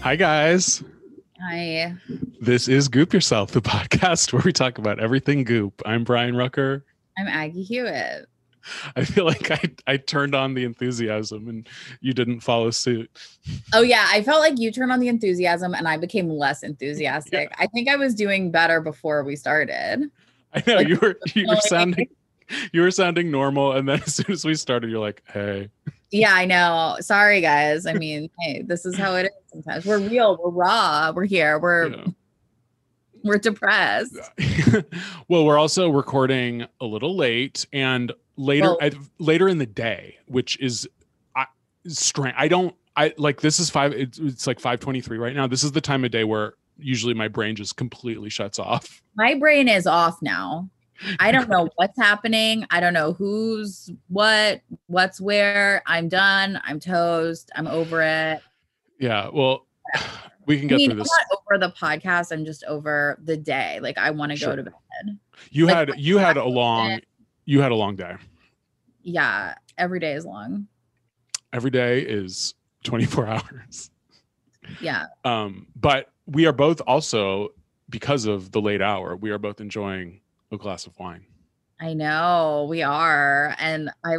Hi, guys. Hi. This is Goop Yourself, the podcast where we talk about everything goop. I'm Brian Rucker. I'm Aggie Hewitt. I feel like I turned on the enthusiasm and you didn't follow suit. Oh yeah, I felt like you turned on the enthusiasm and I became less enthusiastic. Yeah. I think I was doing better before we started. I know Like, you were sounding normal, and then as soon as we started, you're like, "Hey." Yeah, I know. Sorry, guys. I mean, hey, this is how it is sometimes. We're real, we're raw, we're here, we're depressed. Well, we're also recording a little late and later in the day, which is strange. I like this is it's like 5:23 right now. This is the time of day where usually my brain just completely shuts off. My brain is off now. I don't know what's happening. I don't know who's what's where. I'm done. I'm toast. I'm over it. Yeah, well, we can get through this. I'm not over the podcast. I'm just over the day. Like I want to go to bed. You had a long day. Yeah, every day is long. Every day is 24 hours. Yeah. But we are both also, because of the late hour, we are both enjoying a glass of wine. I know we are. And I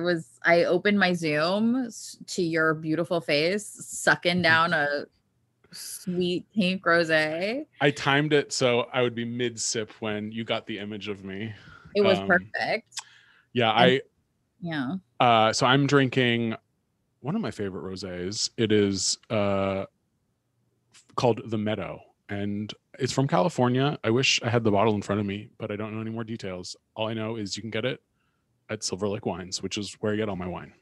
opened my Zoom to your beautiful face, sucking down a sweet pink rosé. I timed it so I would be mid sip when you got the image of me. It was perfect. Yeah. Yeah. So I'm drinking one of my favorite rosés. It is called The Meadow, and it's from California. I wish I had the bottle in front of me, but I don't know any more details. All I know is you can get it at Silver Lake Wines, which is where I get all my wine.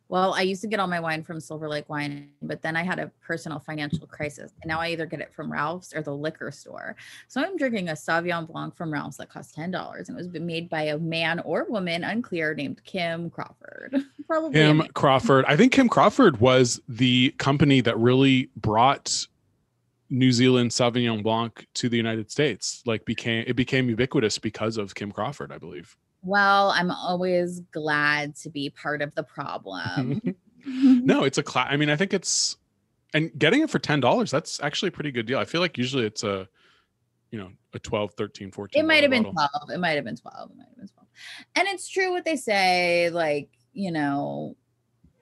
Well, I used to get all my wine from Silver Lake Wine, but then I had a personal financial crisis. And now I either get it from Ralph's or the liquor store. So I'm drinking a Sauvignon Blanc from Ralph's that cost $10. And it was made by a man or woman, unclear, named Kim Crawford. Probably Kim Crawford. I think Kim Crawford was the company that really brought New Zealand Sauvignon Blanc to the United States. Like it became ubiquitous because of Kim Crawford, I believe. Well, I'm always glad to be part of the problem. No, it's I mean, I think it's, and getting it for $10, that's actually a pretty good deal. I feel like usually it's a 12, 13, 14. It might have been 12. It might have been 12. And it's true what they say, like,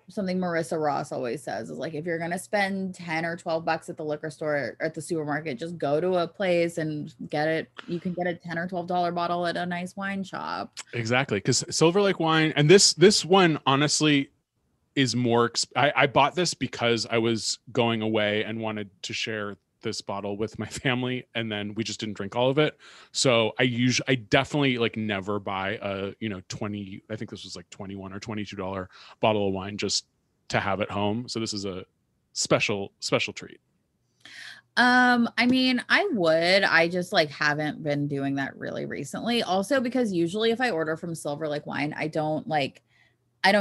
something Marissa Ross always says is like, if you're going to spend 10 or 12 bucks at the liquor store or at the supermarket, just go to a place and get it. You can get a $10 or $12 bottle at a nice wine shop. Exactly. Because Silver Lake Wine, and this one honestly is more, I bought this because I was going away and wanted to share this bottle with my family, and then we just didn't drink all of it. So I definitely like never buy a 20, I think this was like $21 or $22 bottle of wine just to have at home. So this is a special treat. I mean, I just like haven't been doing that really recently. Also because usually if I order from Silver Lake Wine, I don't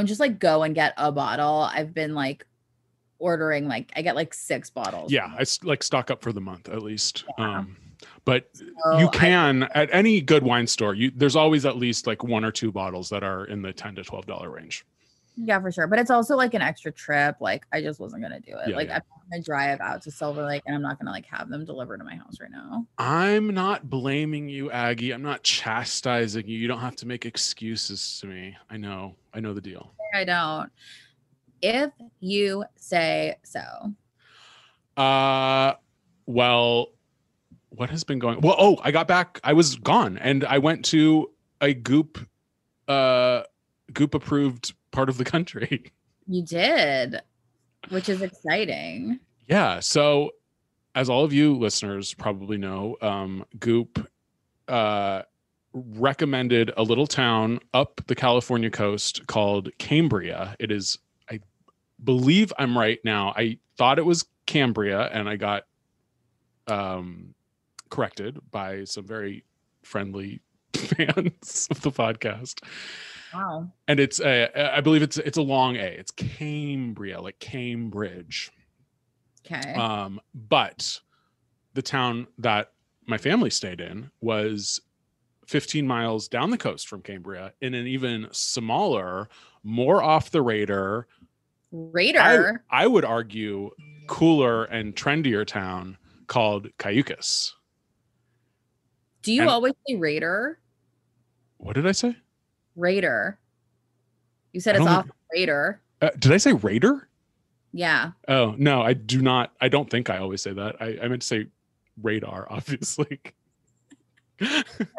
just like go and get a bottle. I've been like ordering, like I get like 6 bottles. Yeah, I like stock up for the month at least. Yeah. But so you can at any good wine store, there's always at least like 1 or 2 bottles that are in the $10 to $12 range. Yeah, for sure. But it's also like an extra trip. Like I just wasn't gonna do it. Yeah, I'm gonna drive out to Silver Lake and I'm not gonna like have them delivered to my house right now. I'm not blaming you, Aggie. I'm not chastising you. You don't have to make excuses to me. I know the deal. I don't. If you say so. Well, what has been going? Well, I got back. I was gone, and I went to a Goop approved part of the country. You did, which is exciting. Yeah. So, as all of you listeners probably know, Goop recommended a little town up the California coast called Cambria. It is, I believe I'm right now. I thought it was Cambria, and I got corrected by some very friendly fans of the podcast. Wow. And it's I believe it's a long A. It's Cambria, like Cambridge. Okay. But the town that my family stayed in was 15 miles down the coast from Cambria in an even smaller, more off the radar. Radar? I would argue cooler and trendier town called Cayucas. Do you always say Raider? What did I say? Raider. You said it's off Raider. Did I say Raider? Yeah. Oh, no, I do not. I don't think I always say that. I meant to say radar, obviously.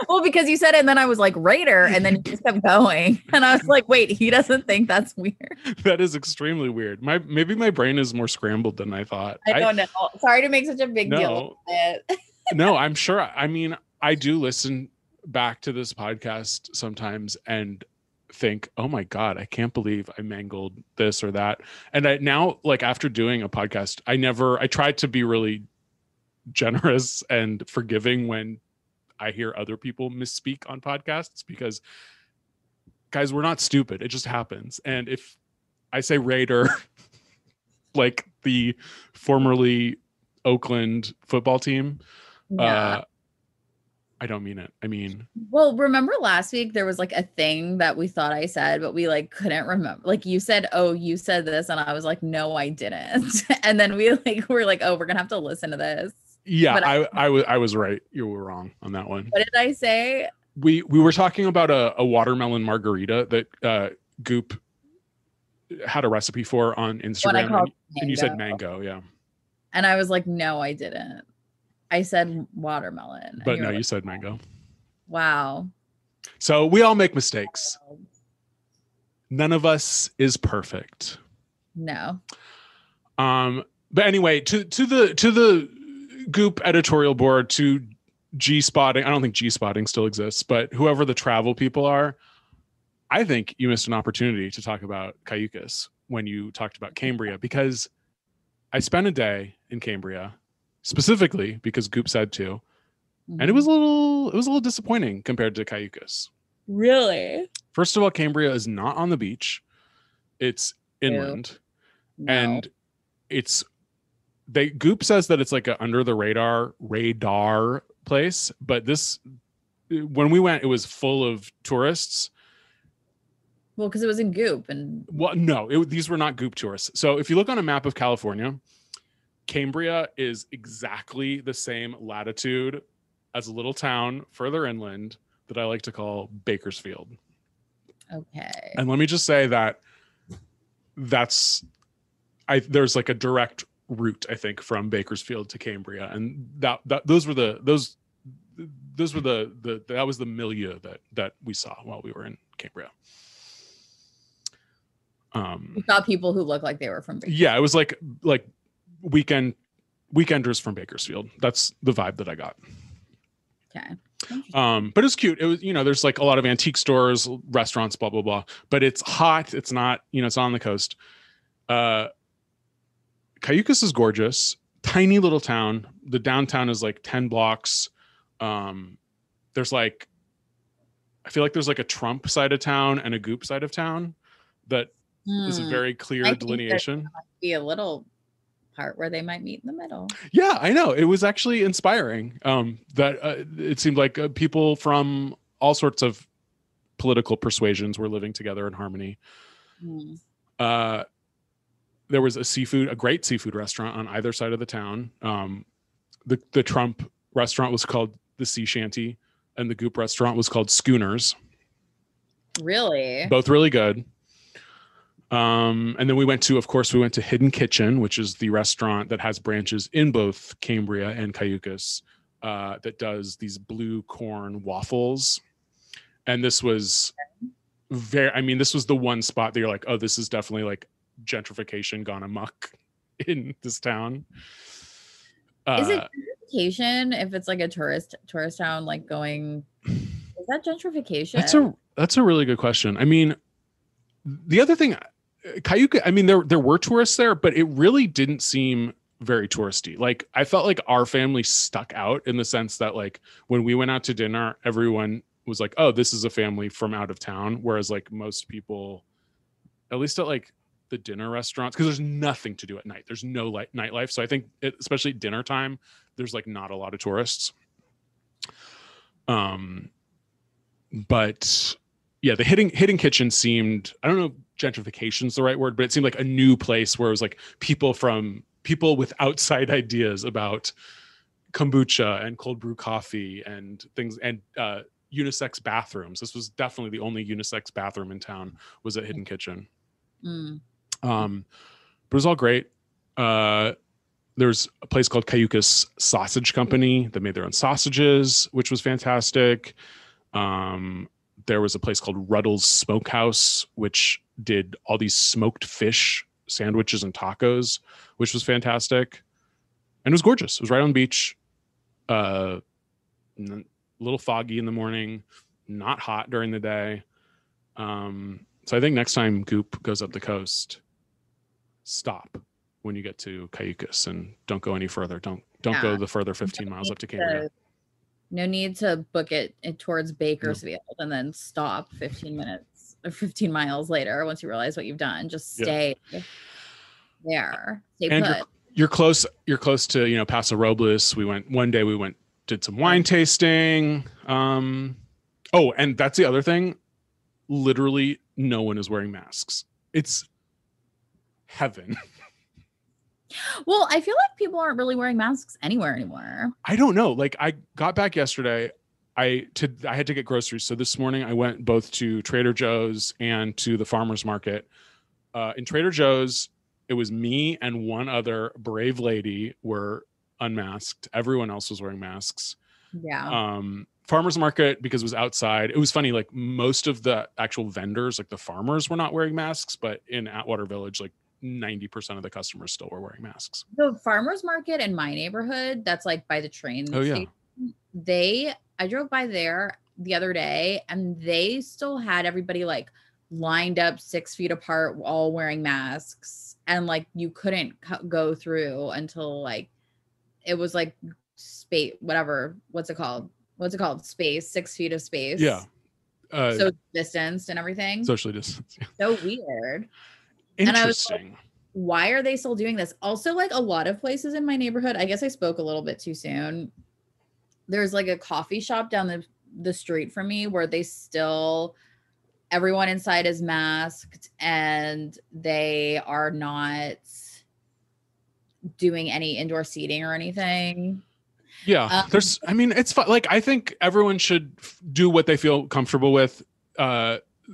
Well, because you said it and then I was like Raider and then you just kept going. And I was like, wait, he doesn't think that's weird. That is extremely weird. Maybe my brain is more scrambled than I thought. I don't know. Sorry to make such a big deal of it. No, I'm sure. I mean, I do listen back to this podcast sometimes and think, oh my God, I can't believe I mangled this or that. And I now, like, after doing a podcast, I tried to be really generous and forgiving when I hear other people misspeak on podcasts, because guys, we're not stupid. It just happens. And if I say Raider, like the formerly Oakland football team, I don't mean it. I mean, well, remember last week there was like a thing that we thought I said, but we like couldn't remember. Like you said, oh, you said this, and I was like, no, I didn't. And then we're like, oh, we're gonna have to listen to this. Yeah, I was right. You were wrong on that one. What did I say? We were talking about a watermelon margarita that Goop had a recipe for on Instagram, and you said mango, yeah. And I was like, no, I didn't. I said watermelon. But no, you said mango. Wow. So we all make mistakes. None of us is perfect. No. But anyway, to the Goop editorial board, to G-Spotting. I don't think G-Spotting still exists, but whoever the travel people are, I think you missed an opportunity to talk about Cayucas when you talked about Cambria, because I spent a day in Cambria specifically because Goop said to, and it was a little disappointing compared to Cayucas. Really? First of all, Cambria is not on the beach. It's inland. No. And Goop says that it's like a under the radar place, but when we went, it was full of tourists. Well, because it was in Goop, and no, these were not Goop tourists. So if you look on a map of California, Cambria is exactly the same latitude as a little town further inland that I like to call Bakersfield. Okay. And let me just say that there's like a direct route, I think, from Bakersfield to Cambria, and that was the milieu that we saw while we were in Cambria. We saw people who looked like they were from Bakersfield. Yeah, it was like weekenders from Bakersfield. That's the vibe that I got. Okay. But it's cute. It was, there's like a lot of antique stores, restaurants, blah blah blah. But it's hot. It's not, it's on the coast. Cayucas is gorgeous. Tiny little town. The downtown is like 10 blocks. There's like, I feel like there's like a Trump side of town and a Goop side of town that is a very clear delineation. There might be a little part where they might meet in the middle. Yeah, I know. It was actually inspiring. That it seemed like people from all sorts of political persuasions were living together in harmony. There was a great seafood restaurant on either side of the town. The Trump restaurant was called the Sea Shanty, and the Goop restaurant was called Schooners. Really? Both really good. And then we went to Hidden Kitchen, which is the restaurant that has branches in both Cambria and Cayucas, that does these blue corn waffles. And this was this was the one spot that you're like, oh, this is definitely like gentrification gone amok in this town. Is it gentrification if it's like a tourist town, like going, is that gentrification? That's a really good question. I mean, the other thing, Cayuca, I mean, there were tourists there, but it really didn't seem very touristy. Like, I felt like our family stuck out in the sense that, like, when we went out to dinner, everyone was like, oh, this is a family from out of town. Whereas like most people, at least at like the dinner restaurants, because there's nothing to do at night. There's no nightlife. So I think especially at dinner time, there's like not a lot of tourists. But yeah, the Hidden Kitchen seemed, I don't know if gentrification is the right word, but it seemed like a new place where it was like people from people with outside ideas about kombucha and cold brew coffee and things, and unisex bathrooms. This was definitely the only unisex bathroom in town, was at Hidden Kitchen. But it was all great. There's a place called Cayucas Sausage Company that made their own sausages, which was fantastic. There was a place called Ruddle's Smokehouse, which did all these smoked fish sandwiches and tacos, which was fantastic. And it was gorgeous. It was right on the beach. A little foggy in the morning, not hot during the day. So I think next time Goop goes up the coast, stop when you get to Cayucas and don't go any further. Don't go the further 15 miles up to Cambria. No need to book it towards Bakersfield and then stop 15 minutes or 15 miles later once you realize what you've done. Just stay there. Stay and put. You're close to, you know, Paso Robles. One day we did some wine tasting. Oh, and that's the other thing. Literally no one is wearing masks. It's heaven. Well, I feel like people aren't really wearing masks anywhere anymore. I don't know. Like, I got back yesterday. I had to get groceries. So this morning I went both to Trader Joe's and to the farmer's market. In Trader Joe's, it was me and one other brave lady were unmasked. Everyone else was wearing masks. Yeah. Farmer's market, because it was outside. It was funny. Like, most of the actual vendors, like the farmers, were not wearing masks, but in Atwater Village, like 90% of the customers still were wearing masks. The farmer's market in my neighborhood, that's like by the train station, I drove by there the other day and they still had everybody like lined up 6 feet apart, all wearing masks, and like you couldn't go through until like it was like space, whatever, what's it called, space, 6 feet of space, so distanced and everything, socially distanced. So weird. Interesting. And I was like, why are they still doing this? Also, like a lot of places in my neighborhood, I guess I spoke a little bit too soon. There's like a coffee shop down the street from me where everyone inside is masked and they are not doing any indoor seating or anything. Yeah. It's fun. Like, I think everyone should do what they feel comfortable with.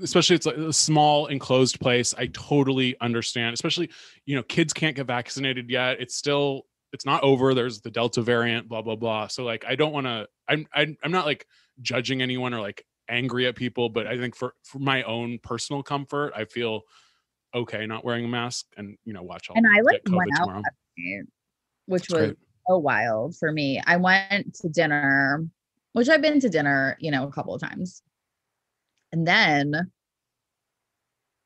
Especially it's like a small enclosed place. I totally understand, especially, you know, kids can't get vaccinated yet. It's not over. There's the Delta variant, blah, blah, blah. So like, I don't want to, I'm not like judging anyone or like angry at people, but I think for my own personal comfort, I feel okay not wearing a mask and, you know, watch all. And I like went out that night, which was so wild for me. I went to dinner, which I've been to dinner, you know, a couple of times. And then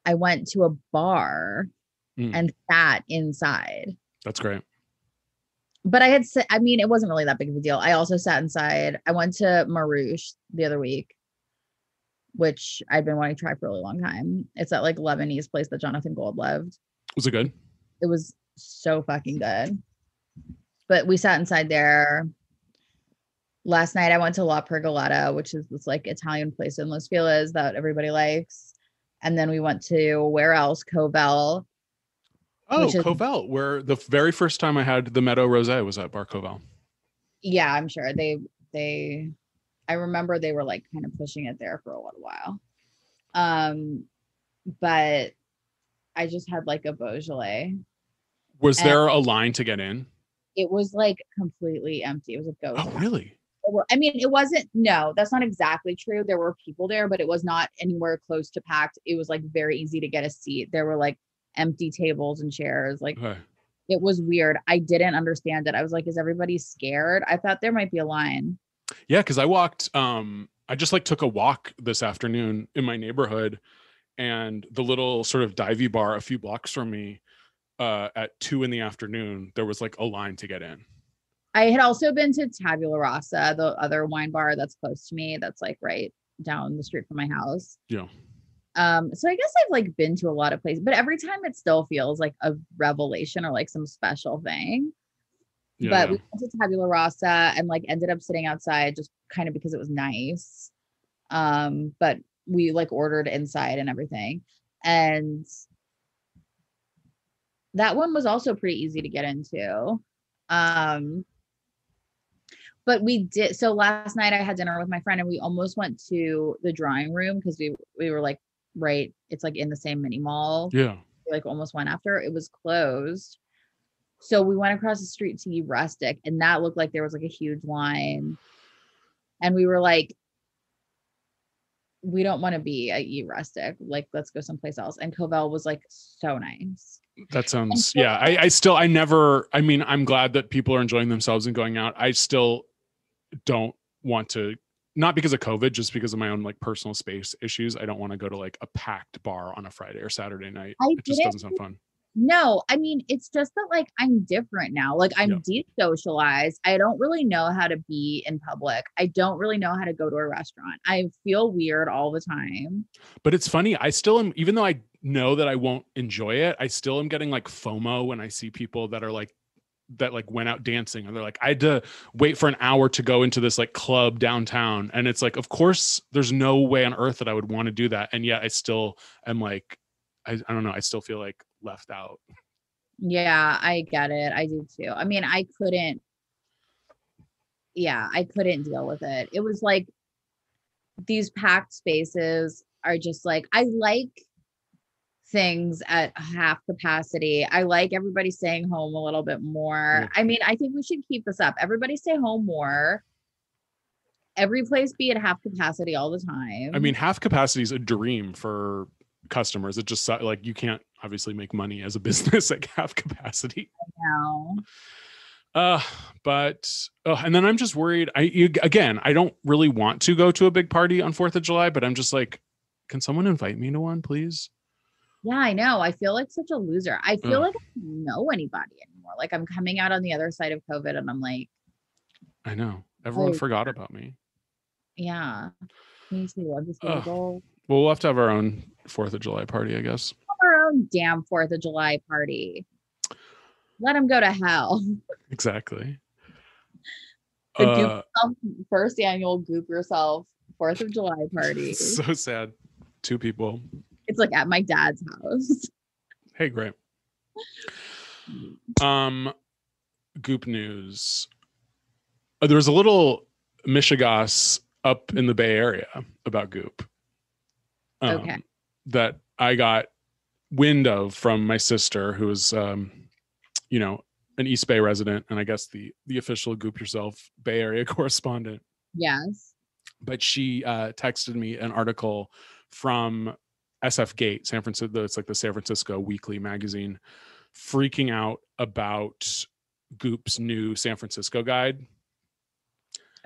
I went to a bar and sat inside. That's great. But it wasn't really that big of a deal. I also sat inside. I went to Marouche the other week, which I've been wanting to try for a really long time. It's that like Lebanese place that Jonathan Gold loved. Was it good? It was so fucking good. But we sat inside there. Last night I went to La Pergoletta, which is this like Italian place in Los Feliz that everybody likes. And then we went to where else? Covell. Oh, Covell, where the very first time I had the Meadow Rosé was at Bar Covell. Yeah, I'm sure I remember they were like kind of pushing it there for a little while. But I just had like a Beaujolais. Was there a line to get in? It was like completely empty. It was a ghost. Oh, really? I mean, it wasn't, no, that's not exactly true. There were people there, but it was not anywhere close to packed. It was like very easy to get a seat. There were like empty tables and chairs. Like It was weird. I didn't understand it. I was like, is everybody scared? I thought there might be a line. Yeah. Cause I walked, I just like took a walk this afternoon in my neighborhood, and the little sort of divey bar a few blocks from me, at 2 p.m, there was like a line to get in. I had also been to Tabula Rasa, the other wine bar that's close to me. That's like right down the street from my house. Yeah. So I guess I've like been to a lot of places, but every time it still feels like a revelation or like some special thing. Yeah, but we went to Tabula Rasa and like ended up sitting outside just kind of because it was nice. But we like ordered inside and everything. And that one was also pretty easy to get into. But we did, so last night I had dinner with my friend and we almost went to the drawing room because we were like, right, it's like in the same mini mall. Yeah. We like almost went after. It was closed. So we went across the street to Ye Rustic, and that looked like there was like a huge line. And we were like, we don't want to be at Ye Rustic. Like, let's go someplace else. And Covell was like so nice. That sounds, yeah. I never, I mean, I'm glad that people are enjoying themselves and going out. I still don't want to, not because of COVID, just because of my own like personal space issues. I don't want to go to like a packed bar on a Friday or Saturday night. It just doesn't sound fun. No, I mean, it's just that like I'm different now. Like I'm de-socialized. I don't really know how to be in public. I don't really know how to go to a restaurant. I feel weird all the time. But it's funny. I still am, even though I know that I won't enjoy it, I still am getting like FOMO when I see people that are like, that like went out dancing and they're like, I had to wait for an hour to go into this like club downtown. And it's like, of course, there's no way on earth that I would want to do that. And yet I still am like, I don't know. I still feel like left out. Yeah, I get it. I do too. I mean, I couldn't deal with it. It was like these packed spaces are just like, I like things at half capacity. I like everybody staying home a little bit more. Yeah. I mean, I think we should keep this up. Everybody stay home more. Every place be at half capacity all the time. I mean, half capacity is a dream for customers. It just like you can't obviously make money as a business at half capacity. I know. And then I'm just worried. I don't really want to go to a big party on 4th of July, but I'm just like, can someone invite me to one, please? Yeah, I know. I feel like such a loser. I feel like I don't know anybody anymore. Like I'm coming out on the other side of COVID and I'm like, I know. Everyone forgot about me. Yeah. Me too. I'm just like, well, we'll have to have our own 4th of July party, I guess. Our own damn 4th of July party. Let them go to hell. Exactly. The Goop Yourself, first annual Goop Yourself 4th of July party. So sad. 2 people. It's like at my dad's house. Hey, great. Goop news. There was a little Michigas up in the Bay Area about Goop. Okay. That I got wind of from my sister, who is, an East Bay resident, and I guess the official Goop Yourself Bay Area correspondent. Yes. But she texted me an article from SF Gate, San Francisco. It's like the San Francisco weekly magazine, freaking out about Goop's new San Francisco guide.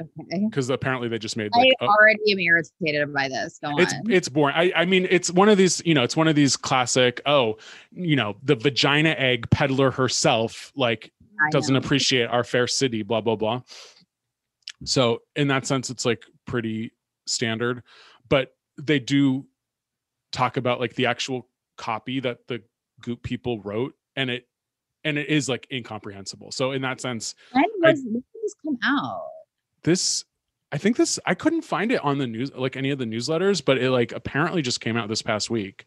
Okay. Because apparently they just made. Like, I already am irritated by this. Go on. It's boring. I mean, it's one of these. It's one of these classic. The vagina egg peddler herself, like, doesn't appreciate our fair city. Blah blah blah. So in that sense, it's like pretty standard, but they do talk about like the actual copy that the Goop people wrote, and it is like incomprehensible. So in that sense, when did this come out? I couldn't find it on the news, like any of the newsletters, but it like apparently just came out this past week.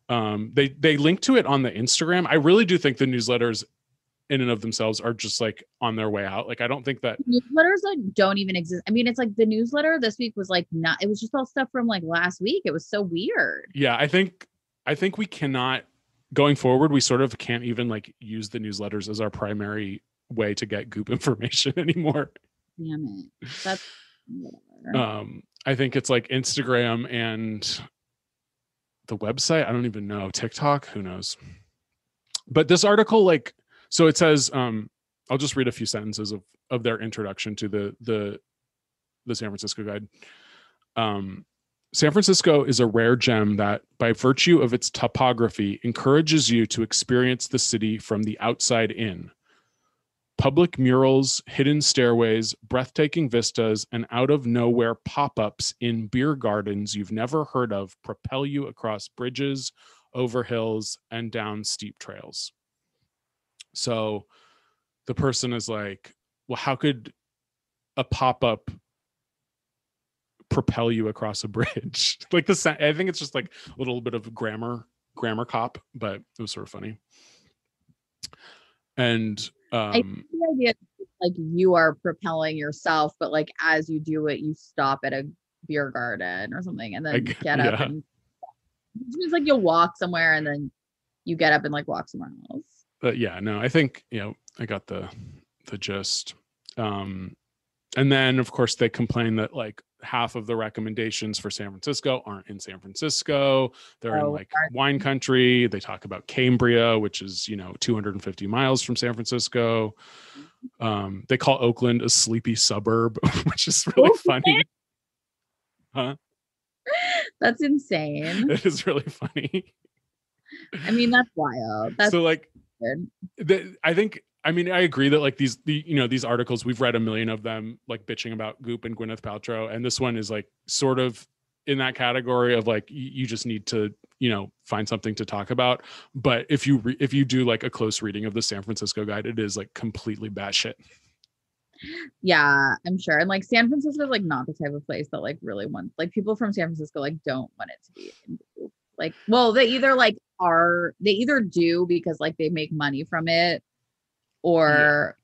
They linked to it on the Instagram. I really do think the newsletters in and of themselves are just like on their way out. Like, I don't think that newsletters like don't even exist. I mean, it's like the newsletter this week was like it was just all stuff from like last week. It was so weird. Yeah. I think we cannot, going forward, we sort of can't even like use the newsletters as our primary way to get Goop information anymore. Damn it. That's whatever. I think it's like Instagram and the website. I don't even know. TikTok, who knows? But this article, like, so it says, I'll just read a few sentences of their introduction to the San Francisco guide. San Francisco is a rare gem that, by virtue of its topography, encourages you to experience the city from the outside in. Public murals, hidden stairways, breathtaking vistas, and out-of-nowhere pop-ups in beer gardens you've never heard of propel you across bridges, over hills, and down steep trails. So the person is like, well, how could a pop-up propel you across a bridge? Like I think it's just like a little bit of grammar cop, but it was sort of funny. And I think the idea is like you are propelling yourself, but like as you do it, you stop at a beer garden or something and then get up yeah. and it means like you'll walk somewhere and then you get up and like walk somewhere else. But yeah, no, I think, I got the gist. And then of course they complain that like half of the recommendations for San Francisco aren't in San Francisco. They're in like wine country. They talk about Cambria, which is, 250 miles from San Francisco. They call Oakland a sleepy suburb, which is really funny. Huh? That's insane. It is really funny. I mean, that's wild. That's so like, weird. I agree that like these articles, we've read a million of them, like bitching about Goop and Gwyneth Paltrow. And this one is like sort of in that category of like, you just need to, find something to talk about. But if you do like a close reading of the San Francisco guide, it is like completely batshit. Yeah, I'm sure. And like San Francisco is like not the type of place that like really wants, like people from San Francisco like don't want it to be in Goop. Like, well, they either do because like they make money from it, or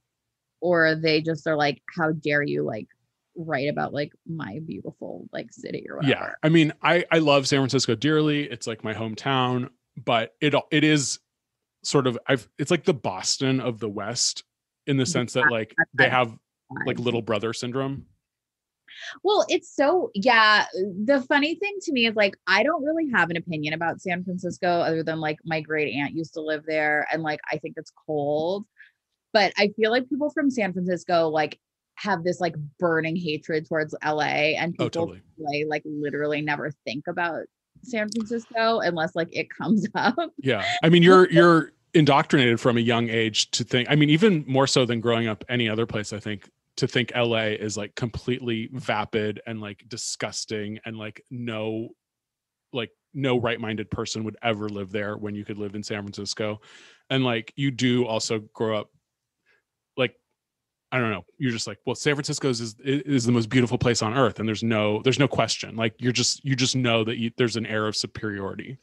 they just are like, how dare you like write about like my beautiful like city or whatever. Yeah, I mean, I love San Francisco dearly. It's like my hometown, but it is sort of it's like the Boston of the West in the sense that like they have like little brother syndrome. Well, it's so, yeah. The funny thing to me is like, I don't really have an opinion about San Francisco other than like my great aunt used to live there. And like, I think it's cold, but I feel like people from San Francisco, like have this like burning hatred towards LA, and people totally. LA, like literally never think about San Francisco unless like it comes up. Yeah. I mean, you're indoctrinated from a young age to think, I mean, even more so than growing up any other place, I think, to think LA is like completely vapid and like disgusting, and like no right-minded person would ever live there when you could live in San Francisco. And like you do also grow up like, I don't know, you're just like, well, San Francisco is the most beautiful place on earth, and there's no question. Like you just know that there's an air of superiority.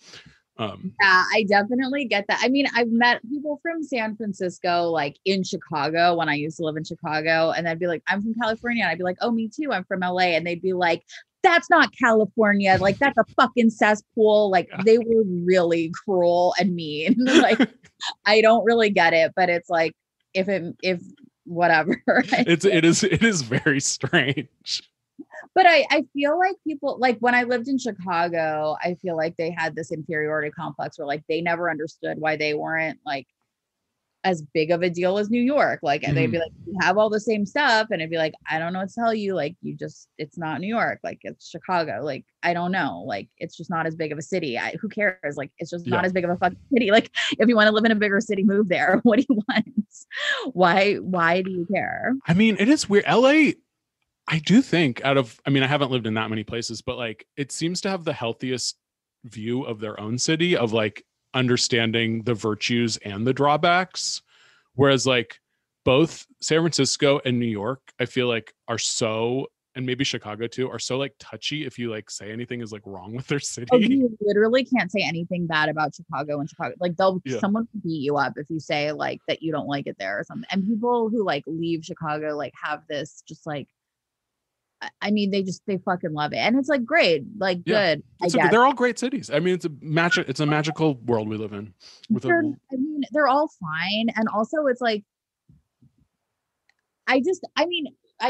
Yeah, I definitely get that. I mean, I've met people from San Francisco, like in Chicago when I used to live in Chicago, and they'd be like, I'm from California. And I'd be like, oh, me too. I'm from LA. And they'd be like, that's not California. Like, that's a fucking cesspool. Like, they were really cruel and mean. Like, I don't really get it, but it's like, if whatever. It is very strange. But I feel like people, like when I lived in Chicago, I feel like they had this inferiority complex where like they never understood why they weren't like as big of a deal as New York. Like, and they'd be like, you have all the same stuff. And it'd be like, I don't know what to tell you. Like, it's not New York. Like, it's Chicago. Like, I don't know. Like, it's just not as big of a city. Who cares? Like, it's just not as big of a fucking city. Like, if you want to live in a bigger city, move there. What do you want? Why do you care? I mean, it is weird. LA, I do think I haven't lived in that many places, but like it seems to have the healthiest view of their own city, of like understanding the virtues and the drawbacks. Whereas like both San Francisco and New York, I feel like are so, and maybe Chicago too, are so like touchy if you like say anything is like wrong with their city. Oh, you literally can't say anything bad about Chicago and Chicago. Like someone will beat you up if you say like that you don't like it there or something. And people who like leave Chicago like have this just like, I mean, they fucking love it. And it's like, great, like good. They're all great cities. I mean, it's a magical world we live in. They're all fine. And also it's like, I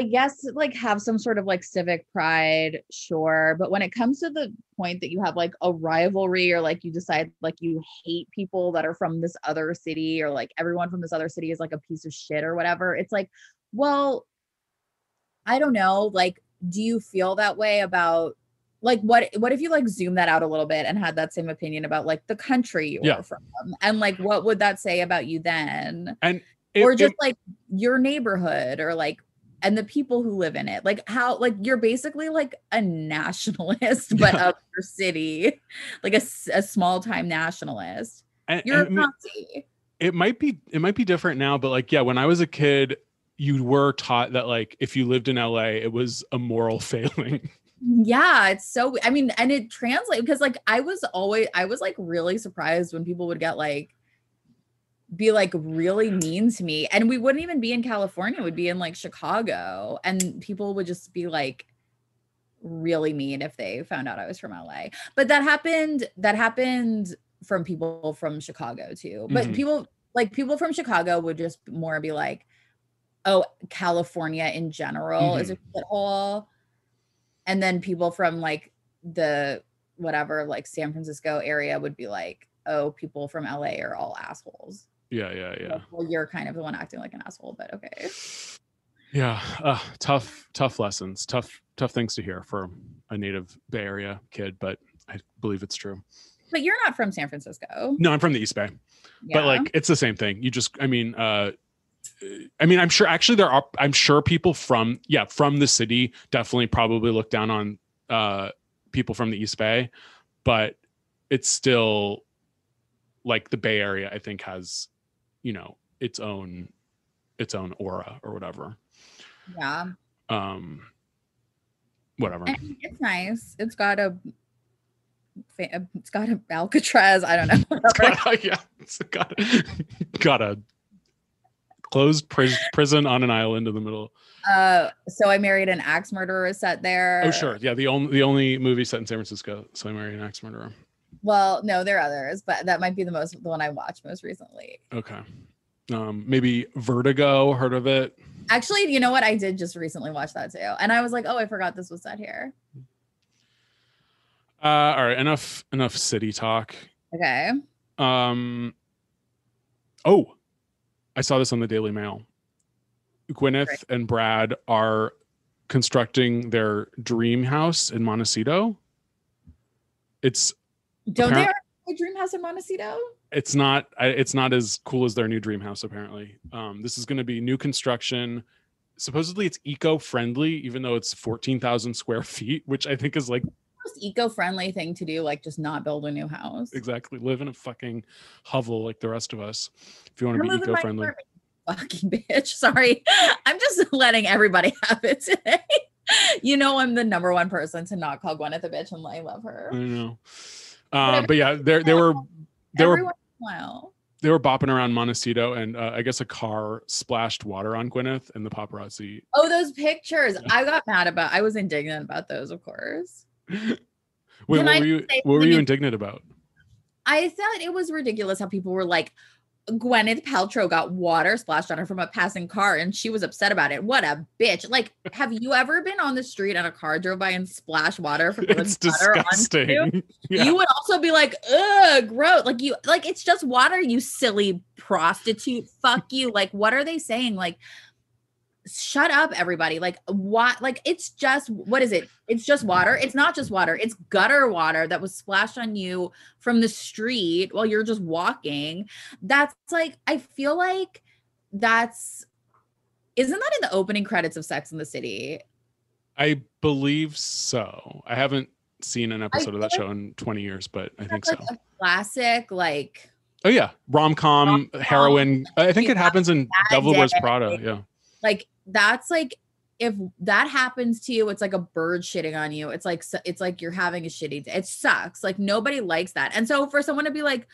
guess like have some sort of like civic pride, sure. But when it comes to the point that you have like a rivalry, or like you decide like you hate people that are from this other city, or like everyone from this other city is like a piece of shit or whatever, it's like, well, I don't know. Like, do you feel that way about like, what if you like zoom that out a little bit and had that same opinion about like the country you were from, and like, what would that say about you then? And like your neighborhood, or like, and the people who live in it, like how, like you're basically like a nationalist, but of your city, like a small time nationalist. You're a Nazi. It might be different now, but like, yeah, when I was a kid, you were taught that like if you lived in LA, it was a moral failing. Yeah, it's so, I mean, and it translates because like I was like really surprised when people would get like be like really mean to me. And we wouldn't even be in California, we'd be in like Chicago. And people would just be like really mean if they found out I was from LA. But that happened from people from Chicago too. But people from Chicago would just more be like, oh, California in general is a shithole. And then people from like the whatever, like San Francisco area would be like, oh, people from LA are all assholes. Yeah. Like, well, you're kind of the one acting like an asshole, but okay. Yeah. Tough lessons, tough things to hear for a native Bay Area kid, but I believe it's true. But you're not from San Francisco. No, I'm from the East Bay. Yeah. But like, it's the same thing. You just, I mean, I'm sure actually I'm sure people from the city definitely probably look down on people from the East Bay, but it's still like the Bay Area, I think, has, you know, its own aura or whatever. Yeah. Whatever. And it's nice. It's got a Alcatraz. I don't know. It's got a closed prison on an island in the middle. So I Married an Axe Murderer is set there. Oh sure, yeah. The only movie set in San Francisco. So I Married an Axe Murderer. Well, no, there are others, but that might be the one I watched most recently. Okay. Maybe Vertigo. Heard of it? Actually, you know what? I did just recently watch that too, and I was like, oh, I forgot this was set here. All right, enough city talk. Okay. Oh, I saw this on the Daily Mail. Gwyneth and Brad are constructing their dream house in Montecito. Don't they have a dream house in Montecito? It's not as cool as their new dream house, apparently. This is going to be new construction. Supposedly it's eco-friendly, even though it's 14,000 square feet, which I think is like most eco-friendly thing to do, like just not build a new house. Exactly. Live in a fucking hovel like the rest of us if you want to be eco-friendly. Fucking bitch. Sorry. I'm just letting everybody have it today. You know, I'm the number one person to not call Gwyneth a bitch, and I love her. I know. But yeah, they were bopping around Montecito, and I guess a car splashed water on Gwyneth, and the paparazzi. Oh, those pictures! Yeah. I was indignant about those, of course. Wait, what were you indignant about? I thought it was ridiculous how people were like, Gwyneth Paltrow got water splashed on her from a passing car and she was upset about it. What a bitch. Like, have you ever been on the street and a car drove by and splashed water from it's disgusting. You? Yeah. You would also be like, ugh, gross. Like it's just water, you silly prostitute. Fuck you. Like, what are they saying? Like, shut up, everybody. Like, what? Like, it's just, what is it? It's just water. It's not just water. It's gutter water that was splashed on you from the street while you're just walking. That's like, I feel like isn't that in the opening credits of Sex and the City? I believe so. I haven't seen an episode of that show in 20 years, but I think so. A classic, like. Oh yeah. Rom-com, heroine. I think it happens in Devil Wears Prada. Yeah. Like, that's like, if that happens to you, it's like a bird shitting on you. It's like you're having a shitty day. It sucks. Like, nobody likes that. And so for someone to be like,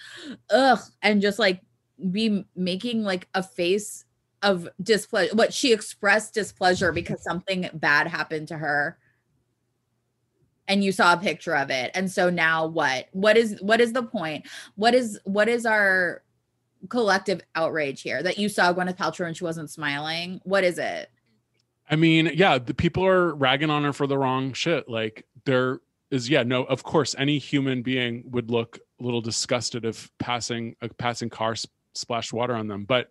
ugh, and just like be making like a face of displeasure, what she expressed displeasure because something bad happened to her, and you saw a picture of it. And so now what is the point? What is our collective outrage here that you saw Gwyneth Paltrow and she wasn't smiling? What is it? I mean, yeah, the people are ragging on her for the wrong shit. Like, there is, no, of course, any human being would look a little disgusted if a passing car splashed water on them. But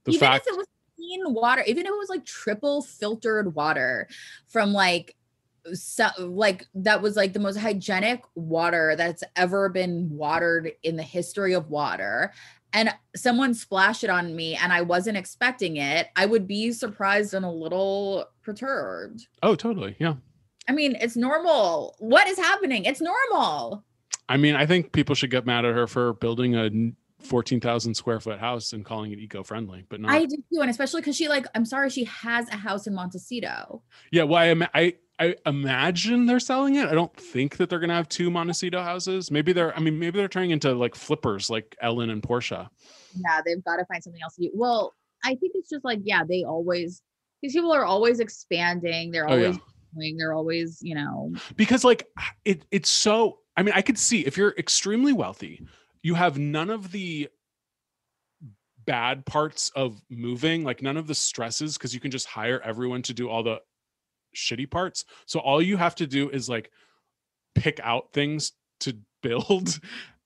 the even fact, if it was clean water, even if it was like triple filtered water from like that was like the most hygienic water that's ever been watered in the history of water, and someone splashed it on me and I wasn't expecting it, I would be surprised and a little perturbed. Oh, totally. Yeah. I mean, it's normal. What is happening? It's normal. I mean, I think people should get mad at her for building a 14,000 square foot house and calling it eco-friendly, but not. I do too. And especially because she, like, I'm sorry, she has a house in Montecito. Yeah. Well, I imagine they're selling it. I don't think that they're gonna have two Montecito houses. Maybe they're turning into like flippers, like Ellen and Portia. Yeah, they've got to find something else to do. Well, I think it's just like, yeah, these people are always expanding. They're Oh yeah, always doing, they're always, you know. because like it's so. I mean, I could see if you're extremely wealthy, you have none of the bad parts of moving, like none of the stresses, because you can just hire everyone to do all the shitty parts. So all you have to do is like pick out things to build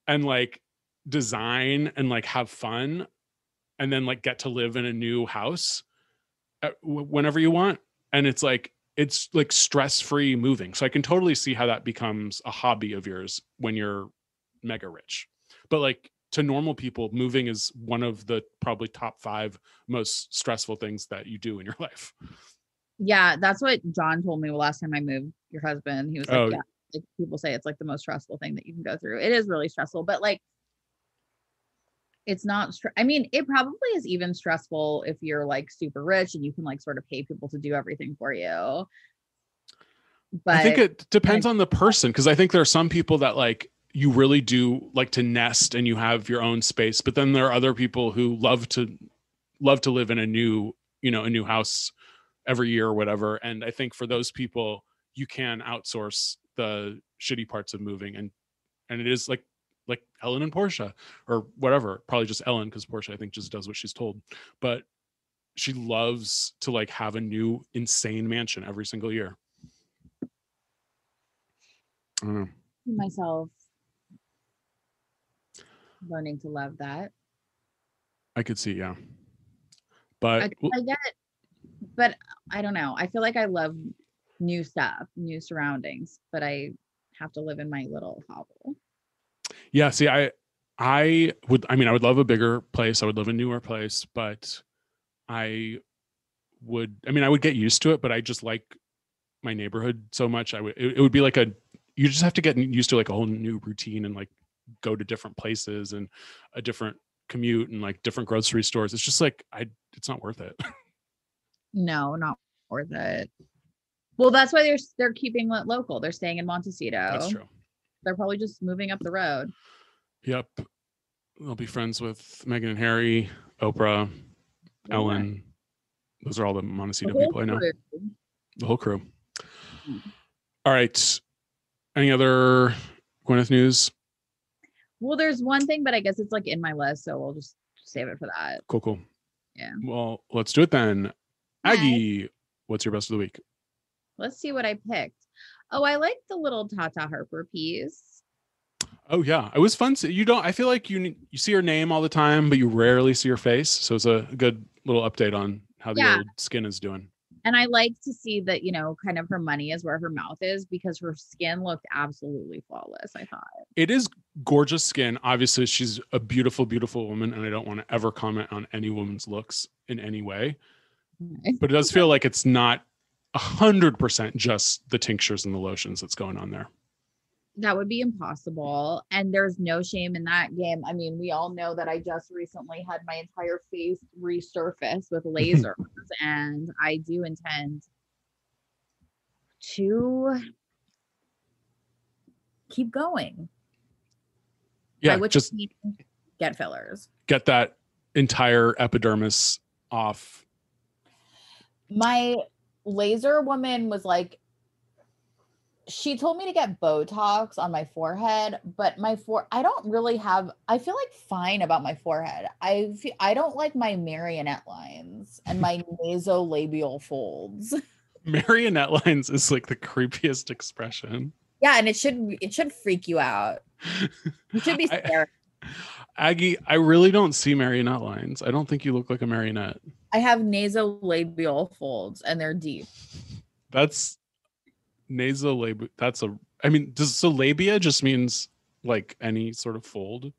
and like design and like have fun and then like get to live in a new house whenever you want. And it's like stress-free moving. So I can totally see how that becomes a hobby of yours when you're mega rich. But like to normal people, moving is one of the probably top 5 most stressful things that you do in your life. Yeah, that's what John told me last time I moved, your husband. He was like, yeah, like people say it's like the most stressful thing that you can go through. It is really stressful, but like it's not I mean, it probably is even stressful if you're like super rich and you can like sort of pay people to do everything for you. But I think it depends on the person, because I think there are some people that like you really do like to nest and you have your own space, but then there are other people who love to live in a new house every year or whatever. And I think for those people, you can outsource the shitty parts of moving, and it is like Ellen and Portia or whatever, probably just Ellen, because Portia I think just does what she's told, but she loves to like have a new insane mansion every single year. I don't know. myself learning to love that. I could see, yeah. But I get it, but I don't know. I feel like I love new stuff, new surroundings, but I have to live in my little hovel. yeah, see, I would love a bigger place. I would live in a newer place, but I would get used to it, but I just like my neighborhood so much. It would be like you just have to get used to like a whole new routine and like go to different places and a different commute and like different grocery stores. It's just like it's not worth it. No, not worth it. Well, that's why they're keeping it local. They're staying in Montecito. That's true. They're probably just moving up the road. Yep. They'll be friends with Meghan and Harry, Oprah, Ellen. Those are all the Montecito people I know. The whole crew. All right. Any other Gwyneth news? Well, there's one thing, but I guess it's like in my list, so we'll just save it for that. Cool. Yeah. Well, let's do it then. Aggie, what's your best of the week? Let's see what I picked. Oh, I like the little Tata Harper piece. Oh yeah, it was fun. I feel like you see her name all the time, but you rarely see her face. So it's a good little update on how the old skin is doing. And I like to see that, kind of her money is where her mouth is, because her skin looked absolutely flawless, I thought. It is gorgeous skin. Obviously, she's a beautiful, beautiful woman, and I don't want to ever comment on any woman's looks in any way. But it does feel like it's not 100% just the tinctures and the lotions that's going on there. That would be impossible. And there's no shame in that game. I mean, we all know that I just recently had my entire face resurfaced with lasers, and I do intend to keep going. Yeah, just get fillers. Get that entire epidermis off. My laser woman was like, she told me to get Botox on my forehead, but I don't really I feel like fine about my forehead. I don't like my marionette lines and my nasolabial folds. Marionette lines is like the creepiest expression. Yeah, and it should freak you out. You should be scared. Aggie, I really don't see marionette lines. I don't think you look like a marionette. I have nasolabial folds, and they're deep. That's nasolabial. So labia just means like any sort of fold?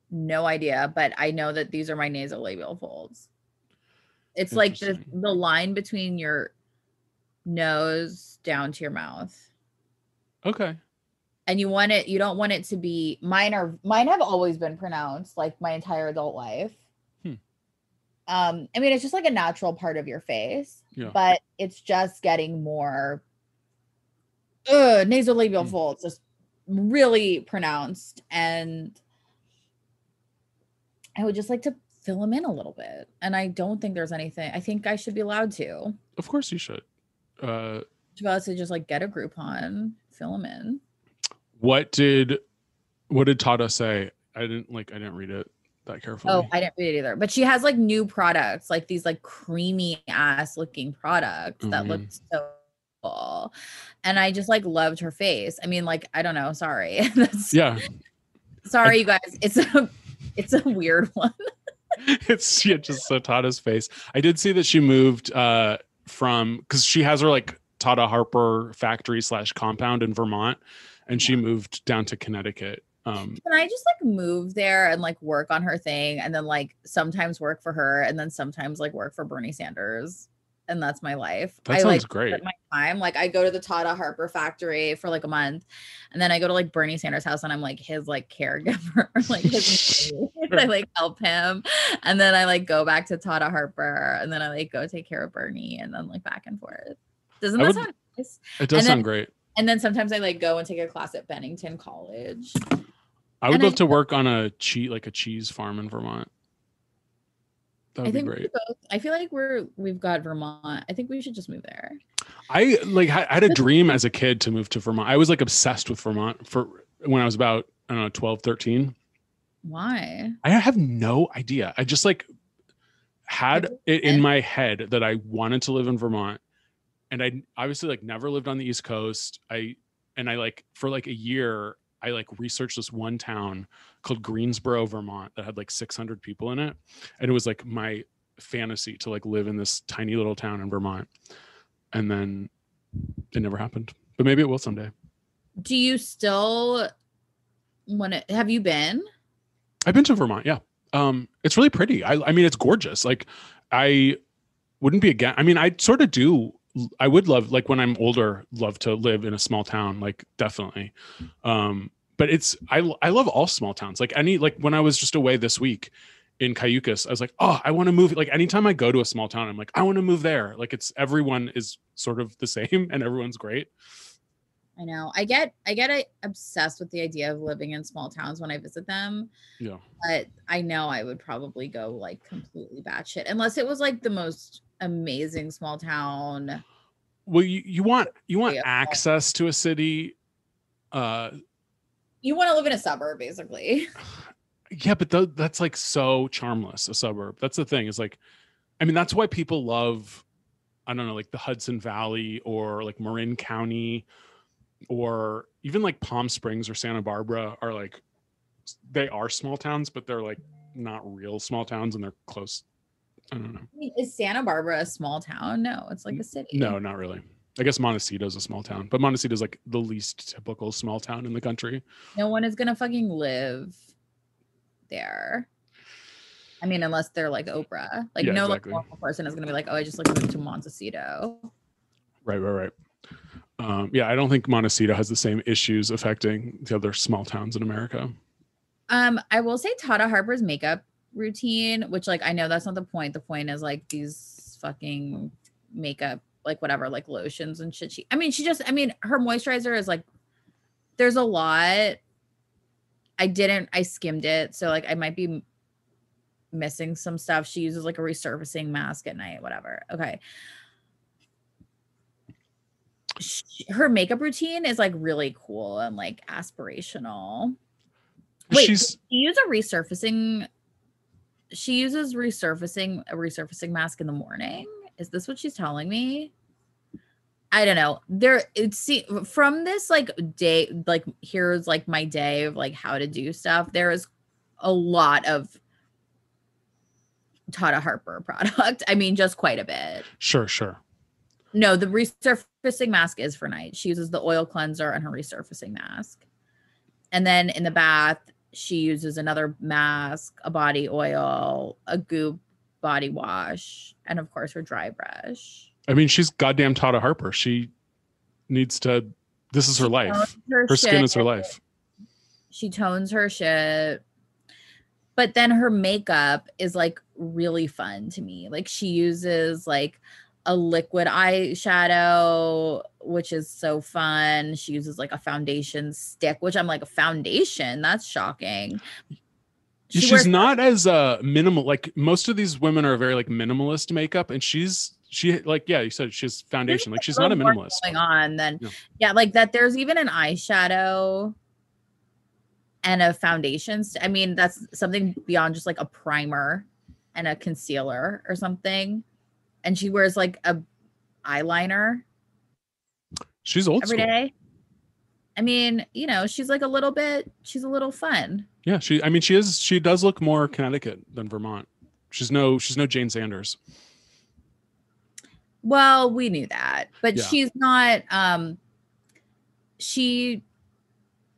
No idea, but I know that these are my nasolabial folds. It's like the line between your nose down to your mouth. Okay. And you don't want it to be, mine have always been pronounced like my entire adult life. I mean, it's just like a natural part of your face, Yeah. but it's just getting more nasolabial folds, just really pronounced. And I would just like to fill them in a little bit. And I don't think there's anything. I think I should be allowed to. Of course you should. To just like get a Groupon, fill them in. What did Tata say? I didn't read it that carefully. Oh, I didn't read it either. But she has like new products, like these like creamy ass looking products that look so cool. And I just like loved her face. I mean, like, I don't know. Sorry. Sorry, you guys. It's a weird one. It's just so Tata's face. I did see that she moved from, because she has her like Tata Harper factory / compound in Vermont, and she moved down to Connecticut. Can I just like move there and like work on her thing, and then like sometimes work for her, and then sometimes like work for Bernie Sanders, and that's my life. That sounds like great. My time, like I go to the Tata Harper factory for like a month, and then I go to like Bernie Sanders' house, and I'm like his like caregiver, like his I like help him, and then I like go back to Tata Harper, and then I like go take care of Bernie, and then like back and forth. Doesn't that sound nice? It does sound great. And then sometimes I like go and take a class at Bennington College. I would love to work on a cheese farm in Vermont. That would be great. I feel like we've got Vermont. I think we should just move there. I had a dream as a kid to move to Vermont. I was like obsessed with Vermont for when I was about, I don't know, 12, 13. Why? I have no idea. I just like had it in my head that I wanted to live in Vermont. And I obviously like never lived on the East Coast. I like for like a year, I like researched this one town called Greensboro, Vermont, that had like 600 people in it. And it was like my fantasy to like live in this tiny little town in Vermont. And then it never happened, but maybe it will someday. Do you still have you been? I've been to Vermont. Yeah. It's really pretty. I mean, it's gorgeous. Like I wouldn't be again. I mean, I sort of do. I would love, like when I'm older, love to live in a small town, like definitely. But I love all small towns. Like when I was just away this week in Cayucas, I was like, oh, I want to move. Like anytime I go to a small town, I'm like, I want to move there. Like everyone is sort of the same and everyone's great. I know. I get obsessed with the idea of living in small towns when I visit them. Yeah. But I know I would probably go like completely batshit unless it was like the most amazing small town. Well, you want access to a city. You want to live in a suburb, basically. Yeah, but that's like so charmless, a suburb. That's the thing, is like, I mean, that's why people love, I don't know, like the Hudson Valley or like Marin County or even like Palm Springs or Santa Barbara are like, they are small towns, but they're like not real small towns and they're close. I don't know. I mean, is Santa Barbara a small town? No, it's like a city. No, not really. I guess Montecito is a small town, but Montecito is like the least typical small town in the country. No one is gonna fucking live there. I mean, unless they're like Oprah. Like no exactly. Like normal person is gonna be like, oh, I just like moved to Montecito. Right. Yeah, I don't think Montecito has the same issues affecting the other small towns in America. I will say Tata Harper's makeup routine, which like I know that's not the point. The point is like these fucking makeup, like whatever, like lotions and shit. Her moisturizer is like, there's a lot. I skimmed it, so like I might be missing some stuff. She uses like a resurfacing mask at night, whatever. Okay. Her makeup routine is like really cool and like aspirational. Wait, she uses a resurfacing mask in the morning? Is this what she's telling me? I don't know. From this like day, like here's like my day of like how to do stuff. There is a lot of Tata Harper product. I mean, just quite a bit. Sure. No, the resurfacing mask is for night. She uses the oil cleanser and her resurfacing mask. And then in the bath, she uses another mask, a body oil, a Goop body wash, and of course her dry brush. I mean, she's goddamn Tata Harper. She needs to, this is her life. Her skin is her life. She tones her shit. But then her makeup is like really fun to me. Like she uses like a liquid eyeshadow, which is so fun. She uses like a foundation stick, which I'm like, a foundation? That's shocking. She's not as minimal. Like most of these women are very like minimalist makeup, and she like, yeah, you said she has foundation. Like she's not a minimalist. Going on then, yeah, like that. There's even an eyeshadow and a foundation. I mean, that's something beyond just like a primer and a concealer or something. And she wears like a eyeliner. She's old every school. day. I mean, you know, she's like she's a little fun. Yeah, she does look more Connecticut than Vermont. She's no Jane Sanders. Well, we knew that, but she's not, she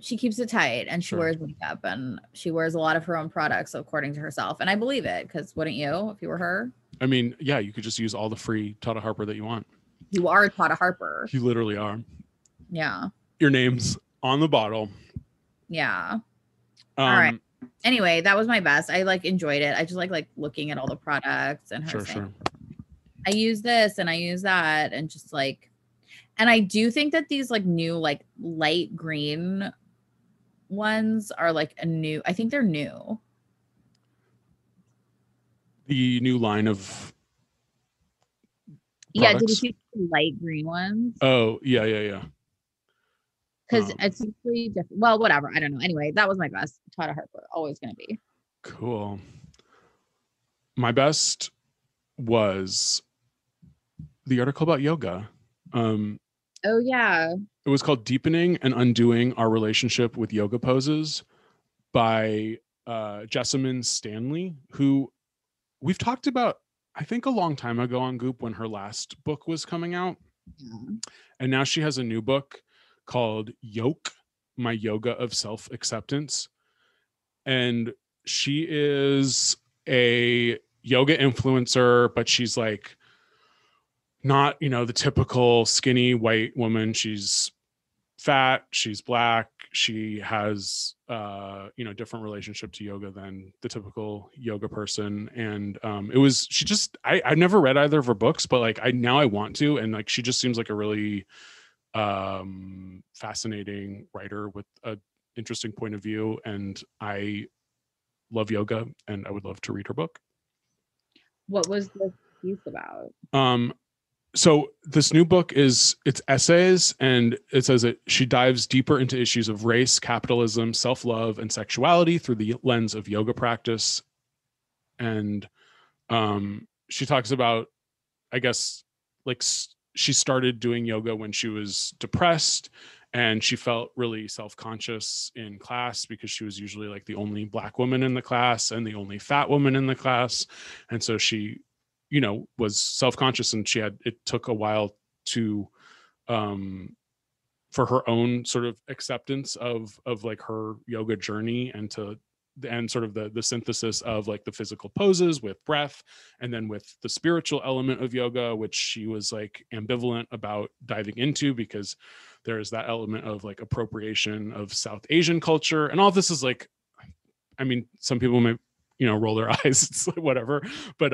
keeps it tight, and she wears makeup, and she wears a lot of her own products according to herself. And I believe it, because wouldn't you if you were her? I mean, yeah, you could just use all the free Tata Harper that you want. You are Tata Harper. You literally are. Yeah. Your name's on the bottle. Yeah. All right. Anyway, that was my best. I like enjoyed it. I just like looking at all the products and her saying, I use this and I use that, and just like, and I do think that these like new like light green ones are like I think they're new. The new line of products? Yeah, did you see the light green ones? Oh, yeah. Because it's completely different. Well, whatever. I don't know. Anyway, that was my best. Tata Harper, always going to be. Cool. My best was the article about yoga. Oh, yeah. It was called Deepening and Undoing Our Relationship with Yoga Poses by Jessamyn Stanley, who we've talked about, I think, a long time ago on Goop when her last book was coming out. Yeah. And now she has a new book called Yoke, My Yoga of Self-Acceptance. And she is a yoga influencer, but she's like not, the typical skinny white woman. She's fat, she's black, she has different relationship to yoga than the typical yoga person. And I've never read either of her books, but like I want to, and like she just seems like a really fascinating writer with a interesting point of view, and I love yoga and I would love to read her book. What was this piece about? So this new book it's essays, and it says that she dives deeper into issues of race, capitalism, self-love, and sexuality through the lens of yoga practice. And she talks about, I guess, like she started doing yoga when she was depressed, and she felt really self-conscious in class because she was usually like the only black woman in the class and the only fat woman in the class. And so she was self-conscious, and it took a while to for her own sort of acceptance of like her yoga journey, and sort of the synthesis of like the physical poses with breath, and then with the spiritual element of yoga, which she was like ambivalent about diving into, because there is that element of like appropriation of South Asian culture. And all this is like, I mean, some people may roll their eyes, it's like whatever, but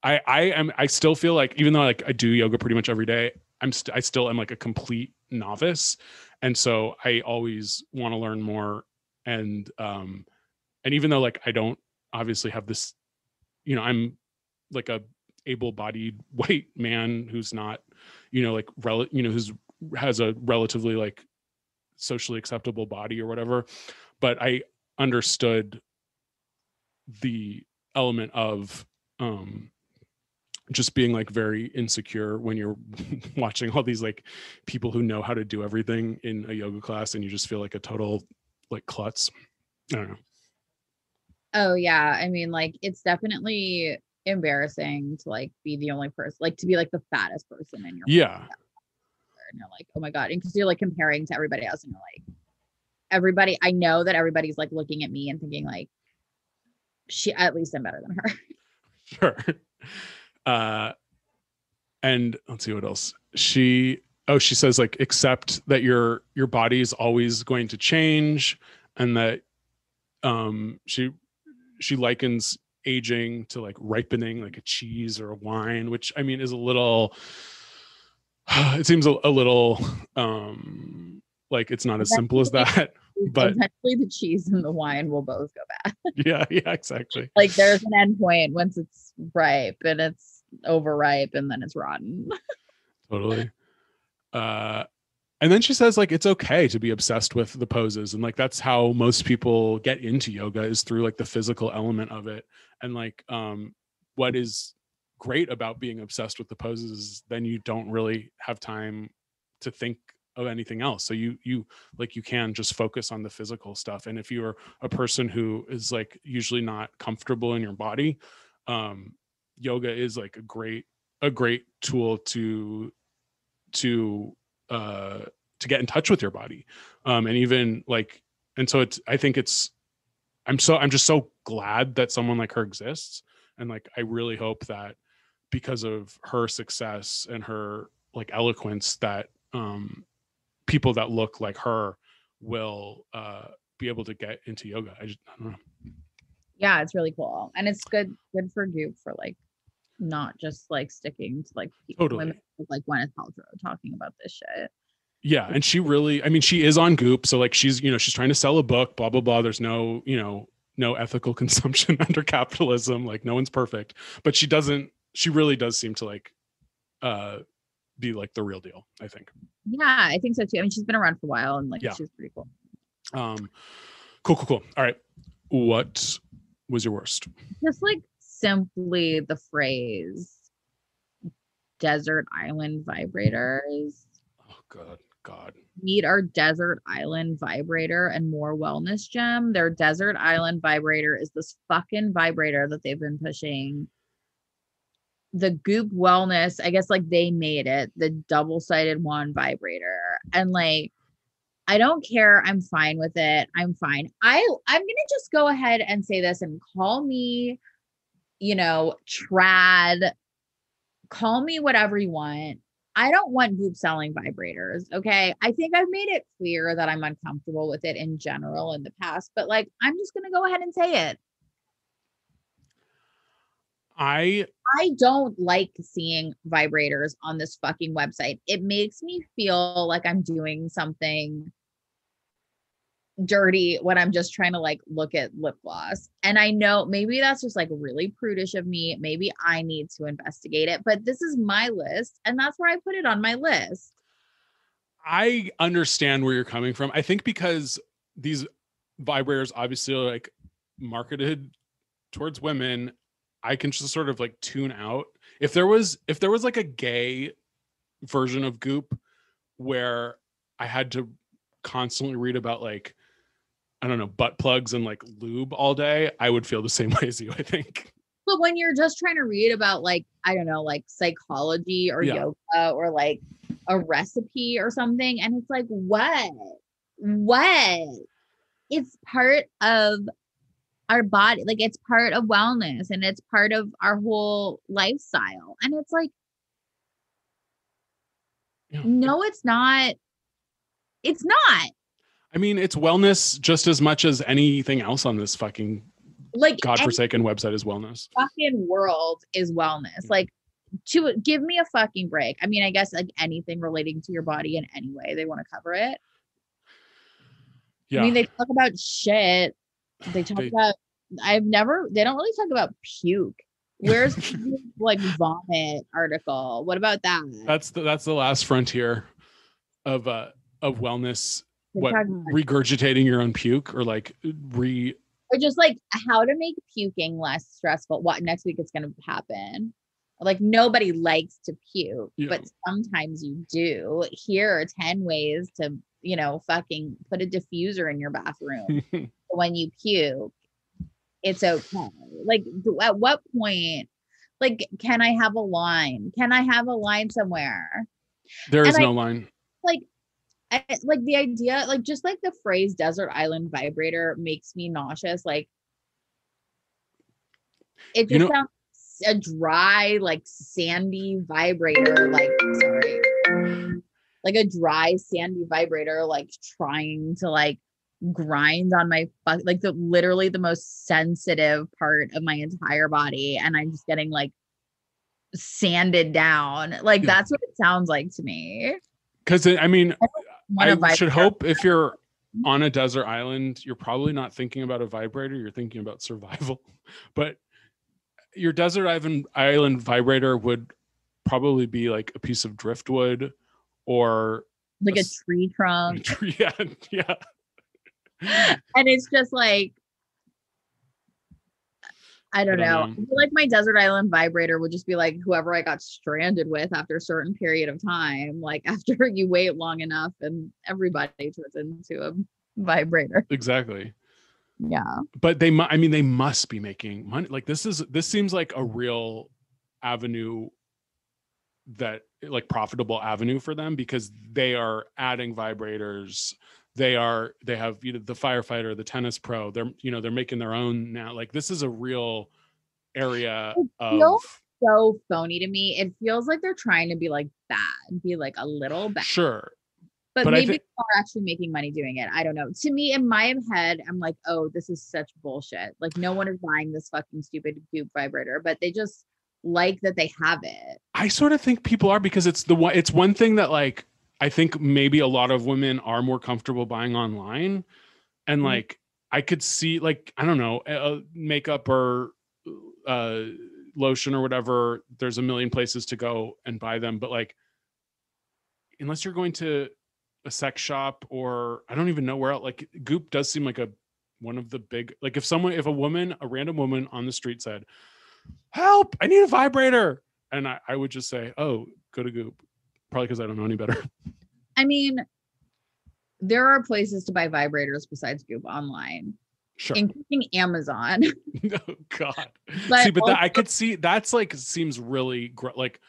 I still feel like, even though like I do yoga pretty much every day, I still am like a complete novice. And so I always want to learn more. And even though like I don't obviously have this, I'm like a able-bodied white man who's not, like who's has a relatively like socially acceptable body or whatever, but I understood the element of just being like very insecure when you're watching all these like people who know how to do everything in a yoga class, and you just feel like a total like klutz. I don't know. Oh yeah, I mean, like it's definitely embarrassing to like be the only person, like to be like the fattest person in your yeah class. And you're like, oh my god, and because you're like comparing to everybody else, and you're like, I know that everybody's like looking at me and thinking like, at least I'm better than her. Sure. And let's see what else. She oh, she says like, accept that your body is always going to change, and that she likens aging to like ripening like a cheese or a wine, which I mean is a little it seems a little like it's not as simple as that. But eventually the cheese and the wine will both go bad. yeah, exactly. Like there's an end point once it's ripe, and it's overripe, and then it's rotten. Totally. And then she says like it's okay to be obsessed with the poses, and like that's how most people get into yoga, is through like the physical element of it. And like what is great about being obsessed with the poses is then you don't really have time to think of anything else. So you like you can just focus on the physical stuff. And if you're a person who is like usually not comfortable in your body, yoga is like a great tool to get in touch with your body. And even like, and so it's, I think it's, I'm just so glad that someone like her exists. And like, I really hope that because of her success and her like eloquence, that people that look like her will be able to get into yoga. I don't know. Yeah, it's really cool. And it's good for Goop for like not just like sticking to like people, Totally. women like Gwyneth Paltrow talking about this shit. Yeah, and she really, I mean, she is on Goop, so like she's, you know, she's trying to sell a book, blah blah blah. There's no, you know, no ethical consumption under capitalism. Like no one's perfect, but she really does seem to like be like the real deal, I think. Yeah, I think so too. I mean, she's been around for a while, and like she's pretty cool. Cool. All right, what was your worst? Just like simply the phrase desert island vibrators. Oh God. Meet our desert island vibrator and more wellness gem. Their desert island vibrator is this fucking vibrator that they've been pushing. The Goop Wellness, I guess like they made it, the double-sided one vibrator. And like, I don't care. I'm fine with it. I'm fine. I'm going to just go ahead and say this, and call me, you know, trad, call me whatever you want. I don't want Goop selling vibrators. Okay. I think I've made it clear that I'm uncomfortable with it in general in the past, but like, I'm just going to go ahead and say it. I don't like seeing vibrators on this fucking website. It makes me feel like I'm doing something dirty when I'm just trying to like look at lip gloss. And I know maybe that's just like really prudish of me. Maybe I need to investigate it, but this is my list, and that's where I put it on my list. I understand where you're coming from. I think because these vibrators obviously are like marketed towards women, I can just sort of like tune out. If there was like a gay version of Goop where I had to constantly read about like, I don't know, butt plugs and like lube all day, I would feel the same way as you, I think. But when you're just trying to read about like, I don't know, like psychology or yoga or like a recipe or something, and it's like, what? It's part of our body. Like it's part of wellness, and it's part of our whole lifestyle. And it's like, no, it's not. It's not. I mean, it's wellness just as much as anything else on this fucking like godforsaken website is wellness. Fucking world is wellness. Like, to give me a fucking break. I mean, I guess like anything relating to your body in any way, they want to cover it. Yeah. I mean, they talk about shit. They talk about, they don't really talk about puke. Where's like vomit article? What about that? That's the last frontier of wellness. What, regurgitating your own puke, or like or just like how to make puking less stressful. What next week it's going to happen? Like nobody likes to puke, but sometimes you do. Here are 10 ways to, you know, fucking put a diffuser in your bathroom. When you puke, it's okay. Like at what point, like, can I have a line? Can I have a line somewhere? There is no line. Like the idea, like just like the phrase desert island vibrator makes me nauseous. Like it just sounds a dry, like sandy vibrator. Like, sorry. like a dry, sandy vibrator, like trying to like grind on my like literally the most sensitive part of my entire body, and I'm just getting like sanded down. Like that's what it sounds like to me. Because I mean, I should vibrator. hope if you're on a desert island, you're probably not thinking about a vibrator, you're thinking about survival. But your desert island vibrator would probably be like a piece of driftwood or like a tree trunk. Yeah, yeah. And it's just like, I don't know. I feel like my desert island vibrator would just be like whoever I got stranded with after a certain period of time. Like after you wait long enough and everybody turns into a vibrator. Exactly. Yeah. But they must be making money. Like this seems like a real avenue, that like profitable avenue for them, because they are adding vibrators. They have, the firefighter, the tennis pro, they're making their own now. Like this is a real area of so phony to me. It feels like they're trying to be like bad, be like a little bad. Sure. But maybe they're actually making money doing it. I don't know. To me, in my head, I'm like, oh, this is such bullshit. Like no one is buying this fucking stupid Goop vibrator, but they just like that they have it. I sort of think people are, because it's one thing that like, I think maybe a lot of women are more comfortable buying online. And like, I could see like, I don't know, makeup or lotion or whatever. There's a million places to go and buy them. But like, unless you're going to a sex shop, or I don't even know where else, like Goop does seem like one of the big, like if a random woman on the street said, help, I need a vibrator. And I would just say, oh, go to Goop. Probably because I don't know any better. I mean, there are places to buy vibrators besides Goop online. Sure. Including Amazon. Oh God. But I could see that's like, seems really like,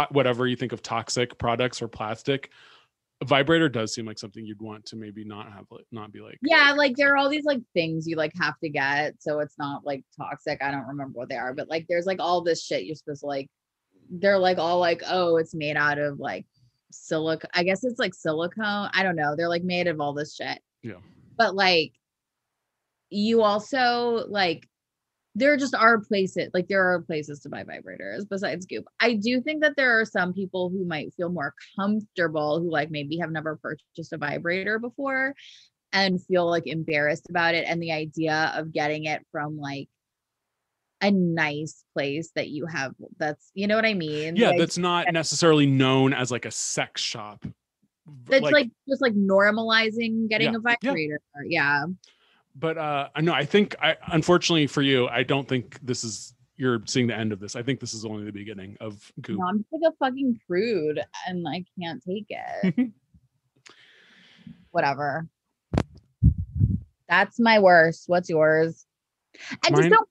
whatever you think of toxic products or plastic, a vibrator does seem like something you'd want to maybe not be like. Yeah, like there are all these like things you like have to get, so it's not like toxic. I don't remember what they are, but like there's like all this shit you're supposed to like. They're like all like, oh, it's made out of like silicone. I guess it's like silicone. I don't know. They're like made of all this shit. Yeah. But like, you also like, there are places to buy vibrators besides Goop. I do think that there are some people who might feel more comfortable, who like maybe have never purchased a vibrator before and feel like embarrassed about it. And the idea of getting it from like a nice place that you have, that's, you know what I mean? Yeah, that's not necessarily known as like a sex shop. That's like just like normalizing getting a vibrator. Yeah. But no, I think unfortunately for you, I don't think you're seeing the end of this. I think this is only the beginning of Goop. No, I'm just like a fucking prude and I can't take it. Whatever. That's my worst. What's yours? And just don't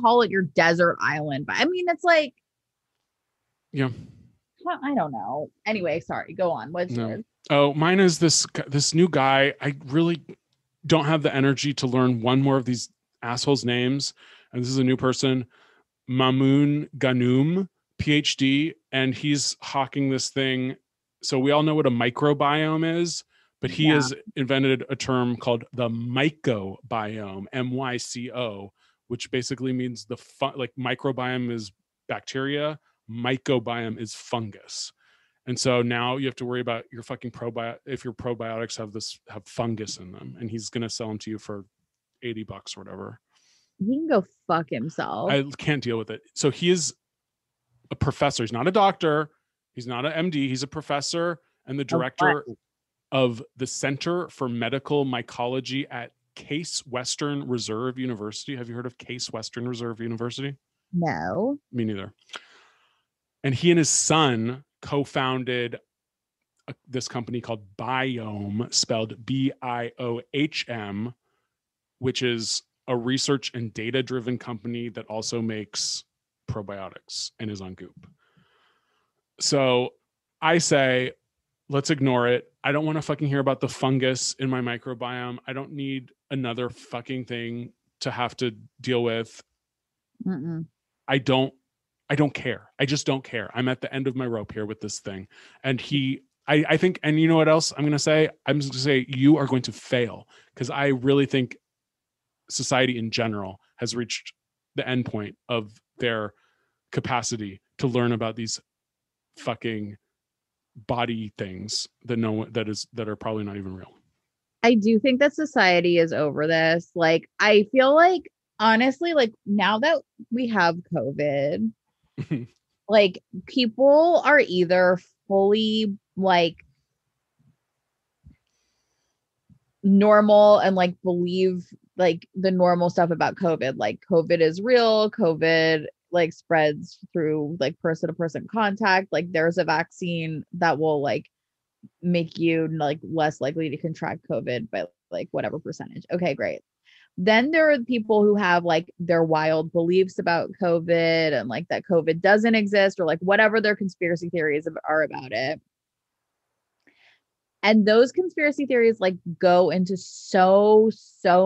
call it your desert island. But I mean, it's like, yeah, I don't know. Anyway, sorry. Go on. What's yours? Oh, mine is this new guy. I really don't have the energy to learn one more of these assholes' names. And this is a new person, Mamoun Ghanem, PhD, and he's hawking this thing. So we all know what a microbiome is, but he has invented a term called the mycobiome, MYCO, which basically means like microbiome is bacteria, mycobiome is fungus. And so now you have to worry about your fucking if your probiotics have fungus in them, and he's going to sell them to you for $80 or whatever. He can go fuck himself. I can't deal with it. So he is a professor. He's not a doctor. He's not an MD. He's a professor and the director of the Center for Medical Mycology at Case Western Reserve University. Have you heard of Case Western Reserve University? No. Me neither. And he and his son co-founded this company called Biohm, spelled BIOHM, which is a research and data-driven company that also makes probiotics and is on Goop. So I say, let's ignore it. I don't want to fucking hear about the fungus in my microbiome. I don't need another fucking thing to have to deal with. Mm-mm. I don't I don't care. I just don't care. I'm at the end of my rope here with this thing. And I think, and you know what else I'm going to say? I'm just going to say you are going to fail, because I really think society in general has reached the end point of their capacity to learn about these fucking body things that are probably not even real. I do think that society is over this. Like, I feel like, honestly, like now that we have COVID, like people are either fully like normal and like believe like the normal stuff about COVID, like COVID is real, COVID like spreads through like person to person contact, like there's a vaccine that will like make you like less likely to contract COVID by like whatever percentage. Okay, great. Then there are people who have like their wild beliefs about COVID and like that COVID doesn't exist, or like whatever their conspiracy theories are about it. And those conspiracy theories like go into so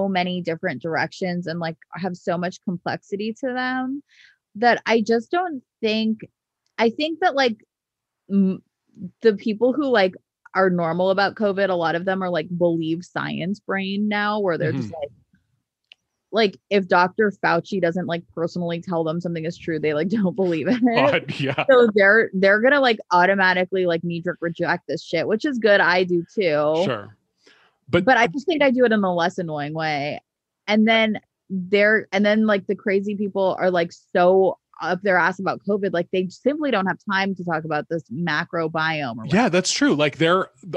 many different directions and like have so much complexity to them that I just don't think, I think that like the people who like are normal about COVID, a lot of them are like believe science brain now, where they're just like if Dr. Fauci doesn't like personally tell them something is true, they like don't believe it. God, yeah. So they're gonna like automatically like knee-jerk reject this shit, which is good. I do too. Sure. But I just think I do it in a less annoying way. And then like the crazy people are like so up their ass about COVID, like they simply don't have time to talk about this macro biome. Or yeah, that's true. Like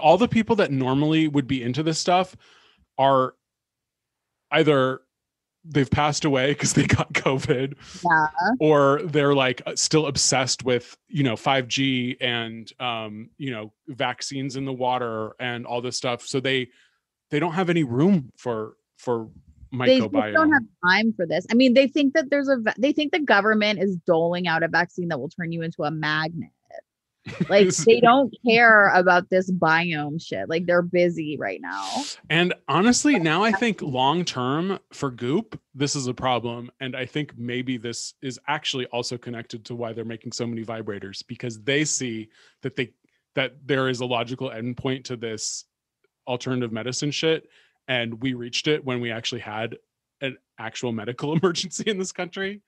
all the people that normally would be into this stuff are either they've passed away because they got COVID, or they're like still obsessed with 5G and vaccines in the water and all this stuff. So they don't have any room for microbiome. They don't have time for this. I mean, they think that they think the government is doling out a vaccine that will turn you into a magnet. Like they don't care about this biome shit. Like they're busy right now. And honestly, now I think long term for Goop, this is a problem. And I think maybe this is actually also connected to why they're making so many vibrators, because they see that there is a logical endpoint to this alternative medicine shit. And we reached it when we actually had an actual medical emergency in this country.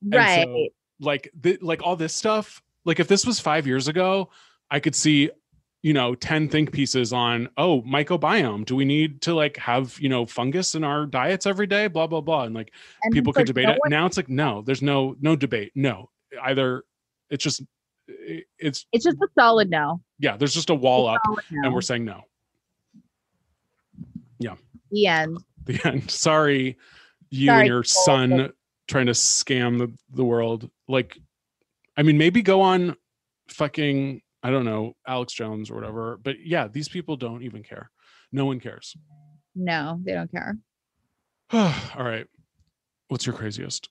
Right. And so, like all this stuff, like if this was 5 years ago, I could see, 10 think pieces on, microbiome. Do we need to like have, fungus in our diets every day? Blah, blah, blah. And people could debate it. Now it's like, no, there's no debate. No, either it's just a solid no. Yeah. There's just a wall up and we're saying no. Yeah. The end. The end. Sorry, and your son trying to scam the world. Like, I mean, maybe go on fucking, I don't know, Alex Jones or whatever. But yeah, these people don't even care. No one cares. No, they don't care. All right. What's your craziest?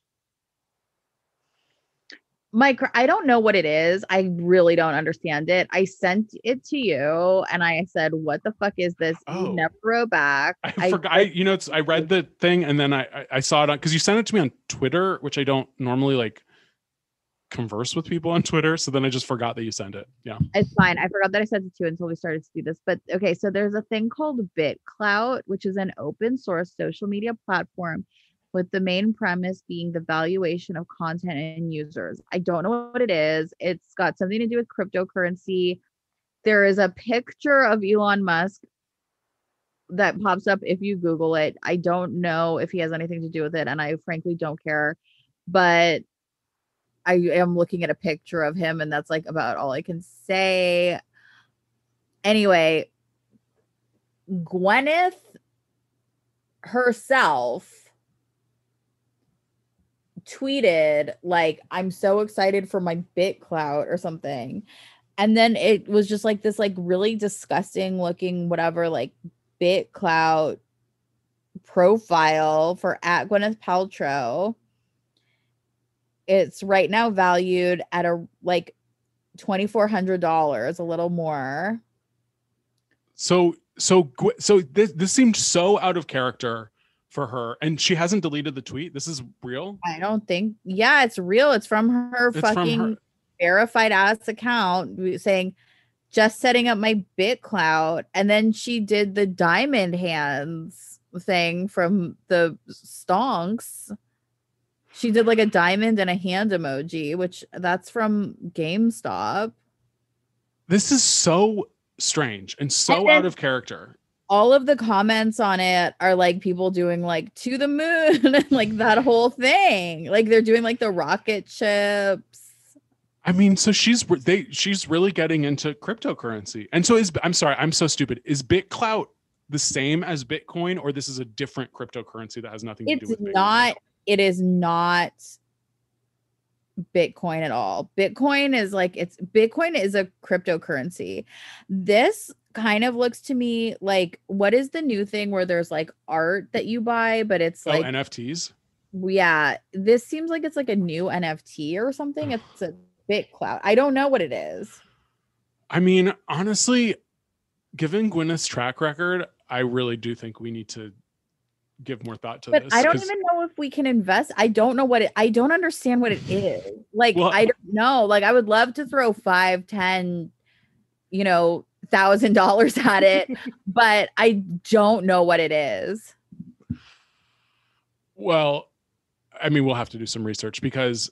I don't know what it is. I really don't understand it. I sent it to you and I said, what the fuck is this? You never wrote back. I forgot. I read the thing and then I saw it on, because you sent it to me on Twitter, which I don't normally like converse with people on Twitter. So then I just forgot that you sent it. Yeah. It's fine. I forgot that I sent it to you until we started to do this. But okay, so there's a thing called BitClout, which is an open source social media platform with the main premise being the valuation of content and users. I don't know what it is. It's got something to do with cryptocurrency. There is a picture of Elon Musk that pops up if you Google it. I don't know if he has anything to do with it, and I frankly don't care. But I am looking at a picture of him, and that's like about all I can say. Anyway, Gwyneth herself tweeted like, I'm so excited for my BitClout or something. And then it was just like this like really disgusting looking whatever like BitClout profile for at Gwyneth Paltrow. It's right now valued at a like $2,400, a little more. So this seemed so out of character for her, and she hasn't deleted the tweet. This is real. I don't think. Yeah, it's real. It's from her It's from fucking her. verified ass account saying just setting up my BitClout, and then she did the diamond hands thing from the stonks. She did like a diamond and a hand emoji, which that's from GameStop. This is so strange and so And then out of character. all of the comments on it are like people doing like to the moon and like that whole thing. Like they're doing like the rocket ships. I mean, so she's really getting into cryptocurrency. And so I'm sorry, I'm so stupid. Is BitClout the same as Bitcoin, or this is a different cryptocurrency that has nothing to do with Bitcoin? It's not. It is not Bitcoin at all. Bitcoin is a cryptocurrency. This kind of looks to me like, what is the new thing where there's like art that you buy, but it's like NFTs? Yeah, this seems like it's like a new NFT or something. It's a BitClout. I don't know what it is. I mean, honestly, given Gwyneth's track record, I really do think we need to give more thought to this. But I don't even know if we can invest. I don't know I don't understand what it is. Like, well, I don't know. Like, I would love to throw $5, $10, $1,000 at it, but I don't know what it is. Well, I mean, we'll have to do some research because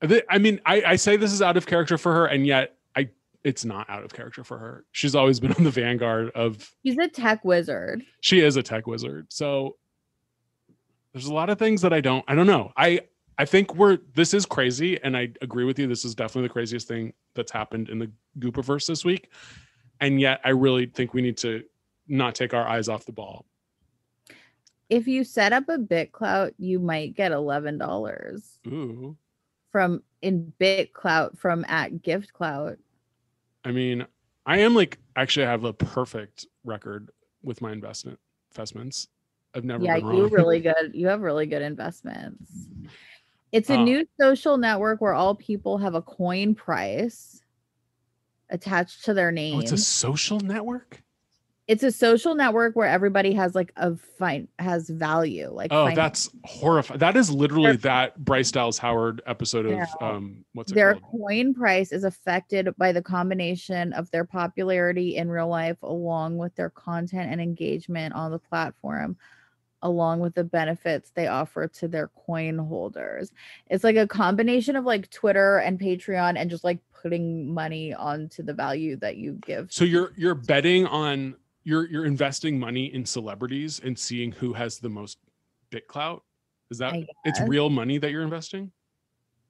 I say this is out of character for her, and yet it's not out of character for her. She's always been on the vanguard of. She's a tech wizard. She is a tech wizard. So there's a lot of things that I don't know. I think this is crazy, and I agree with you. This is definitely the craziest thing that's happened in the Goopiverse this week. And yet I really think we need to not take our eyes off the ball. If you set up a BitClout, you might get $11. Ooh. From in BitClout from at GiftClout. I mean, I am actually I have a perfect record with my investments. I've never been wrong. You have really good investments. It's a new social network where all people have a coin price attached to their name. Oh, it's a social network? It's a social network where everybody has has value. That's horrifying. That is literally that Bryce Dallas Howard episode of what's it their called? Coin price is affected by the combination of their popularity in real life along with their content and engagement on the platform, along with the benefits they offer to their coin holders. It's like a combination of Twitter and Patreon and just putting money onto the value that you give. So you're betting on you're investing money in celebrities and seeing who has the most BitClout. Is that it's real money that you're investing?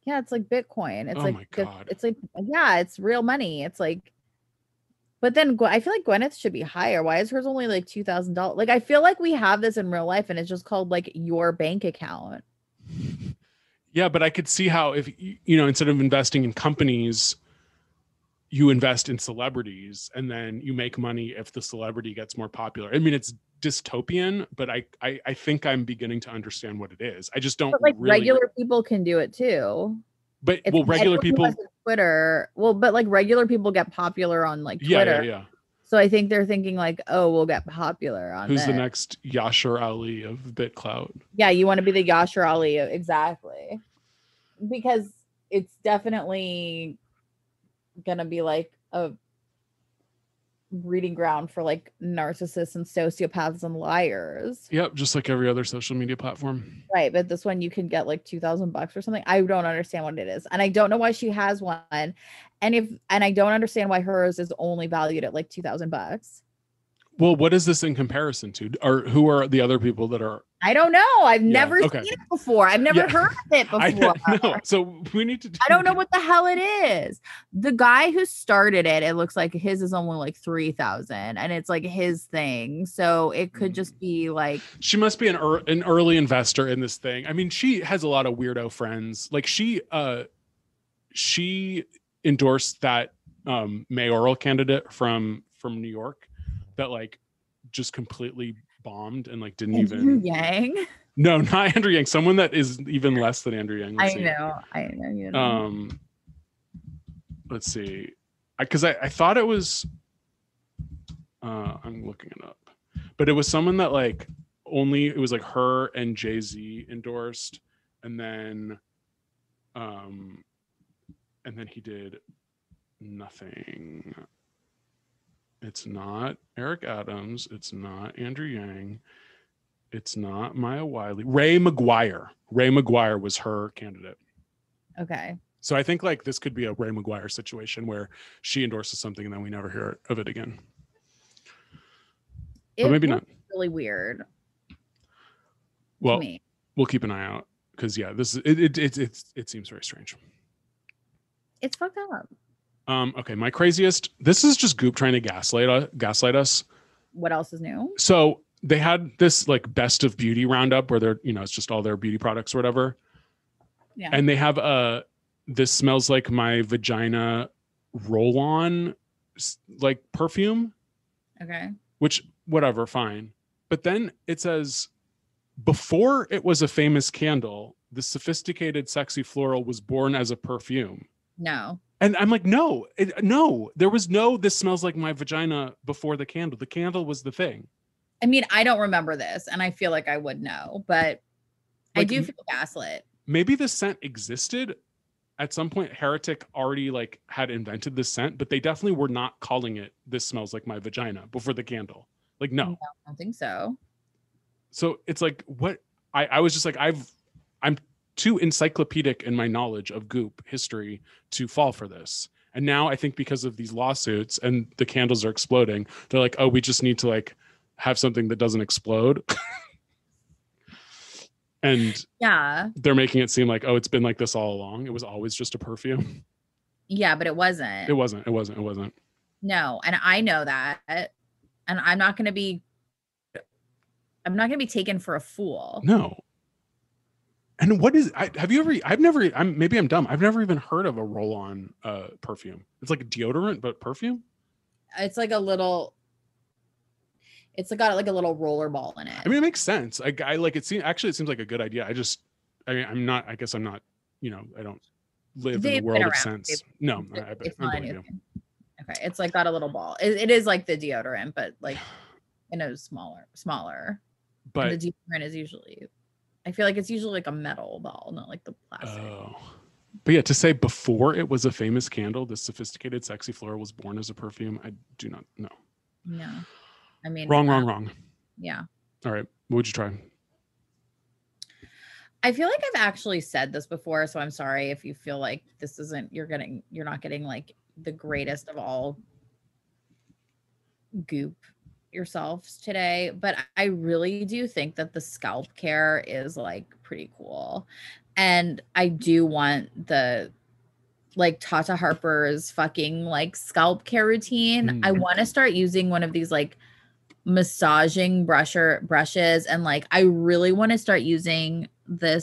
Yeah, it's like Bitcoin. It's my God. It's it's real money. It's but then I feel like Gwyneth should be higher. Why is hers only $2,000? I feel like we have this in real life and it's just called your bank account. Yeah, but I could see how if instead of investing in companies, you invest in celebrities and then you make money if the celebrity gets more popular. I mean, it's dystopian, but I think I'm beginning to understand what it is. I just don't. But regular people can do it too. But regular people Twitter. But regular people get popular on Twitter. Yeah. So I think they're thinking we'll get popular on. Who's the next Yashar Ali of BitClout? Yeah, you want to be the Yashar Ali, exactly, because it's definitely gonna be a breeding ground for narcissists and sociopaths and liars. Yep, just like every other social media platform. Right, but this one you can get $2,000 or something. I don't understand what it is, and I don't know why she has one. And I don't understand why hers is only valued at $2,000. Well, what is this in comparison to? Or who are the other people that are? I don't know. I've never seen it before. I've never heard of it before. No. So we need to. I don't know what the hell it is. The guy who started it, it looks like his is only 3,000, and it's his thing. So it could just be She must be an early investor in this thing. I mean, she has a lot of weirdo friends. She endorsed that mayoral candidate from New York that just completely bombed and didn't Andrew Yang. No, not Andrew Yang. Someone that is even less than Andrew Yang. I know. You know. Let's see, because I thought it was. I'm looking it up, but it was someone that only, it was like her and Jay-Z endorsed, and then he did nothing. It's not Eric Adams, it's not Andrew Yang, it's not Maya Wiley. Ray McGuire was her candidate. Okay. So I think like this could be a Ray McGuire situation where she endorses something and then we never hear of it again. But maybe not. Really weird. Well, to me. We'll keep an eye out because this is it seems very strange. It's fucked up. Okay, my craziest. This is just Goop trying to gaslight us. What else is new? So they had this like best of beauty roundup where they're, it's just all their beauty products or whatever. Yeah. And they have this smells like my vagina roll-on like perfume. Okay. Which whatever, fine. But then it says, before it was a famous candle, the sophisticated sexy floral was born as a perfume. No. And I'm like, no, there was no, this smells like my vagina before the candle. The candle was the thing. I mean, I don't remember this and I feel like I would know, but like, I do feel gaslit. Maybe the scent existed at some point. Heretic already like had invented this scent, but they definitely were not calling it "this smells like my vagina" before the candle. Like, no, I don't think so. So it's like, what I was just like, I'm too encyclopedic in my knowledge of Goop history to fall for this. And now I think because of these lawsuits and the candles are exploding, they're like, oh, we just need to like have something that doesn't explode. And they're making it seem like, oh, it's been like this all along. It was always just a perfume. Yeah, but it wasn't. It wasn't. No, and I know that. And I'm not going to be taken for a fool. No. And what is, maybe I'm dumb. I've never even heard of a roll-on perfume. It's like a deodorant, but perfume. It's like got like a little roller ball in it. I mean, it makes sense. I like it. It seems like a good idea. I guess I'm not, I don't live in the world of scents. No, it's not a new thing. Okay. It's like got a little ball. It is like the deodorant, but like in a smaller. But and the deodorant is usually, I feel like it's usually like a metal ball, not like the plastic. Oh. But yeah, to say before it was a famous candle, the sophisticated sexy floral was born as a perfume, I do not know. No. I mean, wrong. Yeah. All right. What would you try? I feel like I've actually said this before, so I'm sorry if you feel like this isn't, you're not getting like the greatest of all Goop yourselves today, but I really do think that the scalp care is like pretty cool. And I do want the like Tata Harper's fucking like scalp care routine. I want to start using one of these like massaging brushes, and like I really want to start using the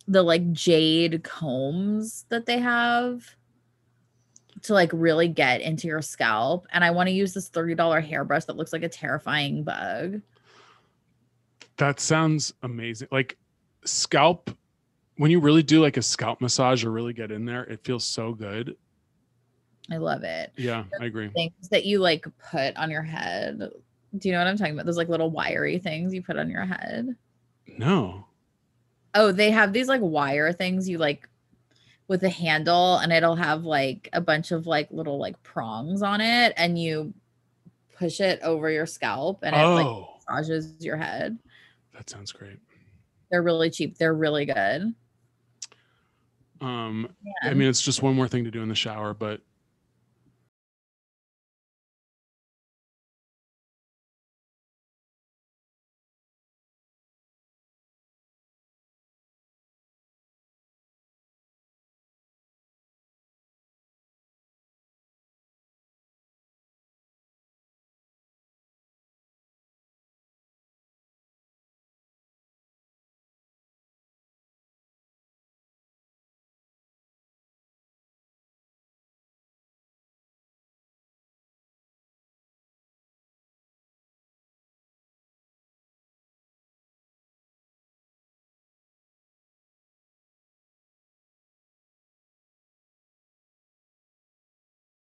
like jade combs that they have to like really get into your scalp. And I want to use this $30 hairbrush that looks like a terrifying bug. That sounds amazing. Like scalp, when you really do like a scalp massage or really get in there, it feels so good. I love it. Yeah, I agree. Things that you like put on your head. Do you know what I'm talking about? Those like little wiry things you put on your head. No. Oh, they have these like wire things you like with a handle, and it'll have like a bunch of like little like prongs on it, and you push it over your scalp and it like massages your head. That sounds great. They're really cheap. They're really good. I mean, it's just one more thing to do in the shower, but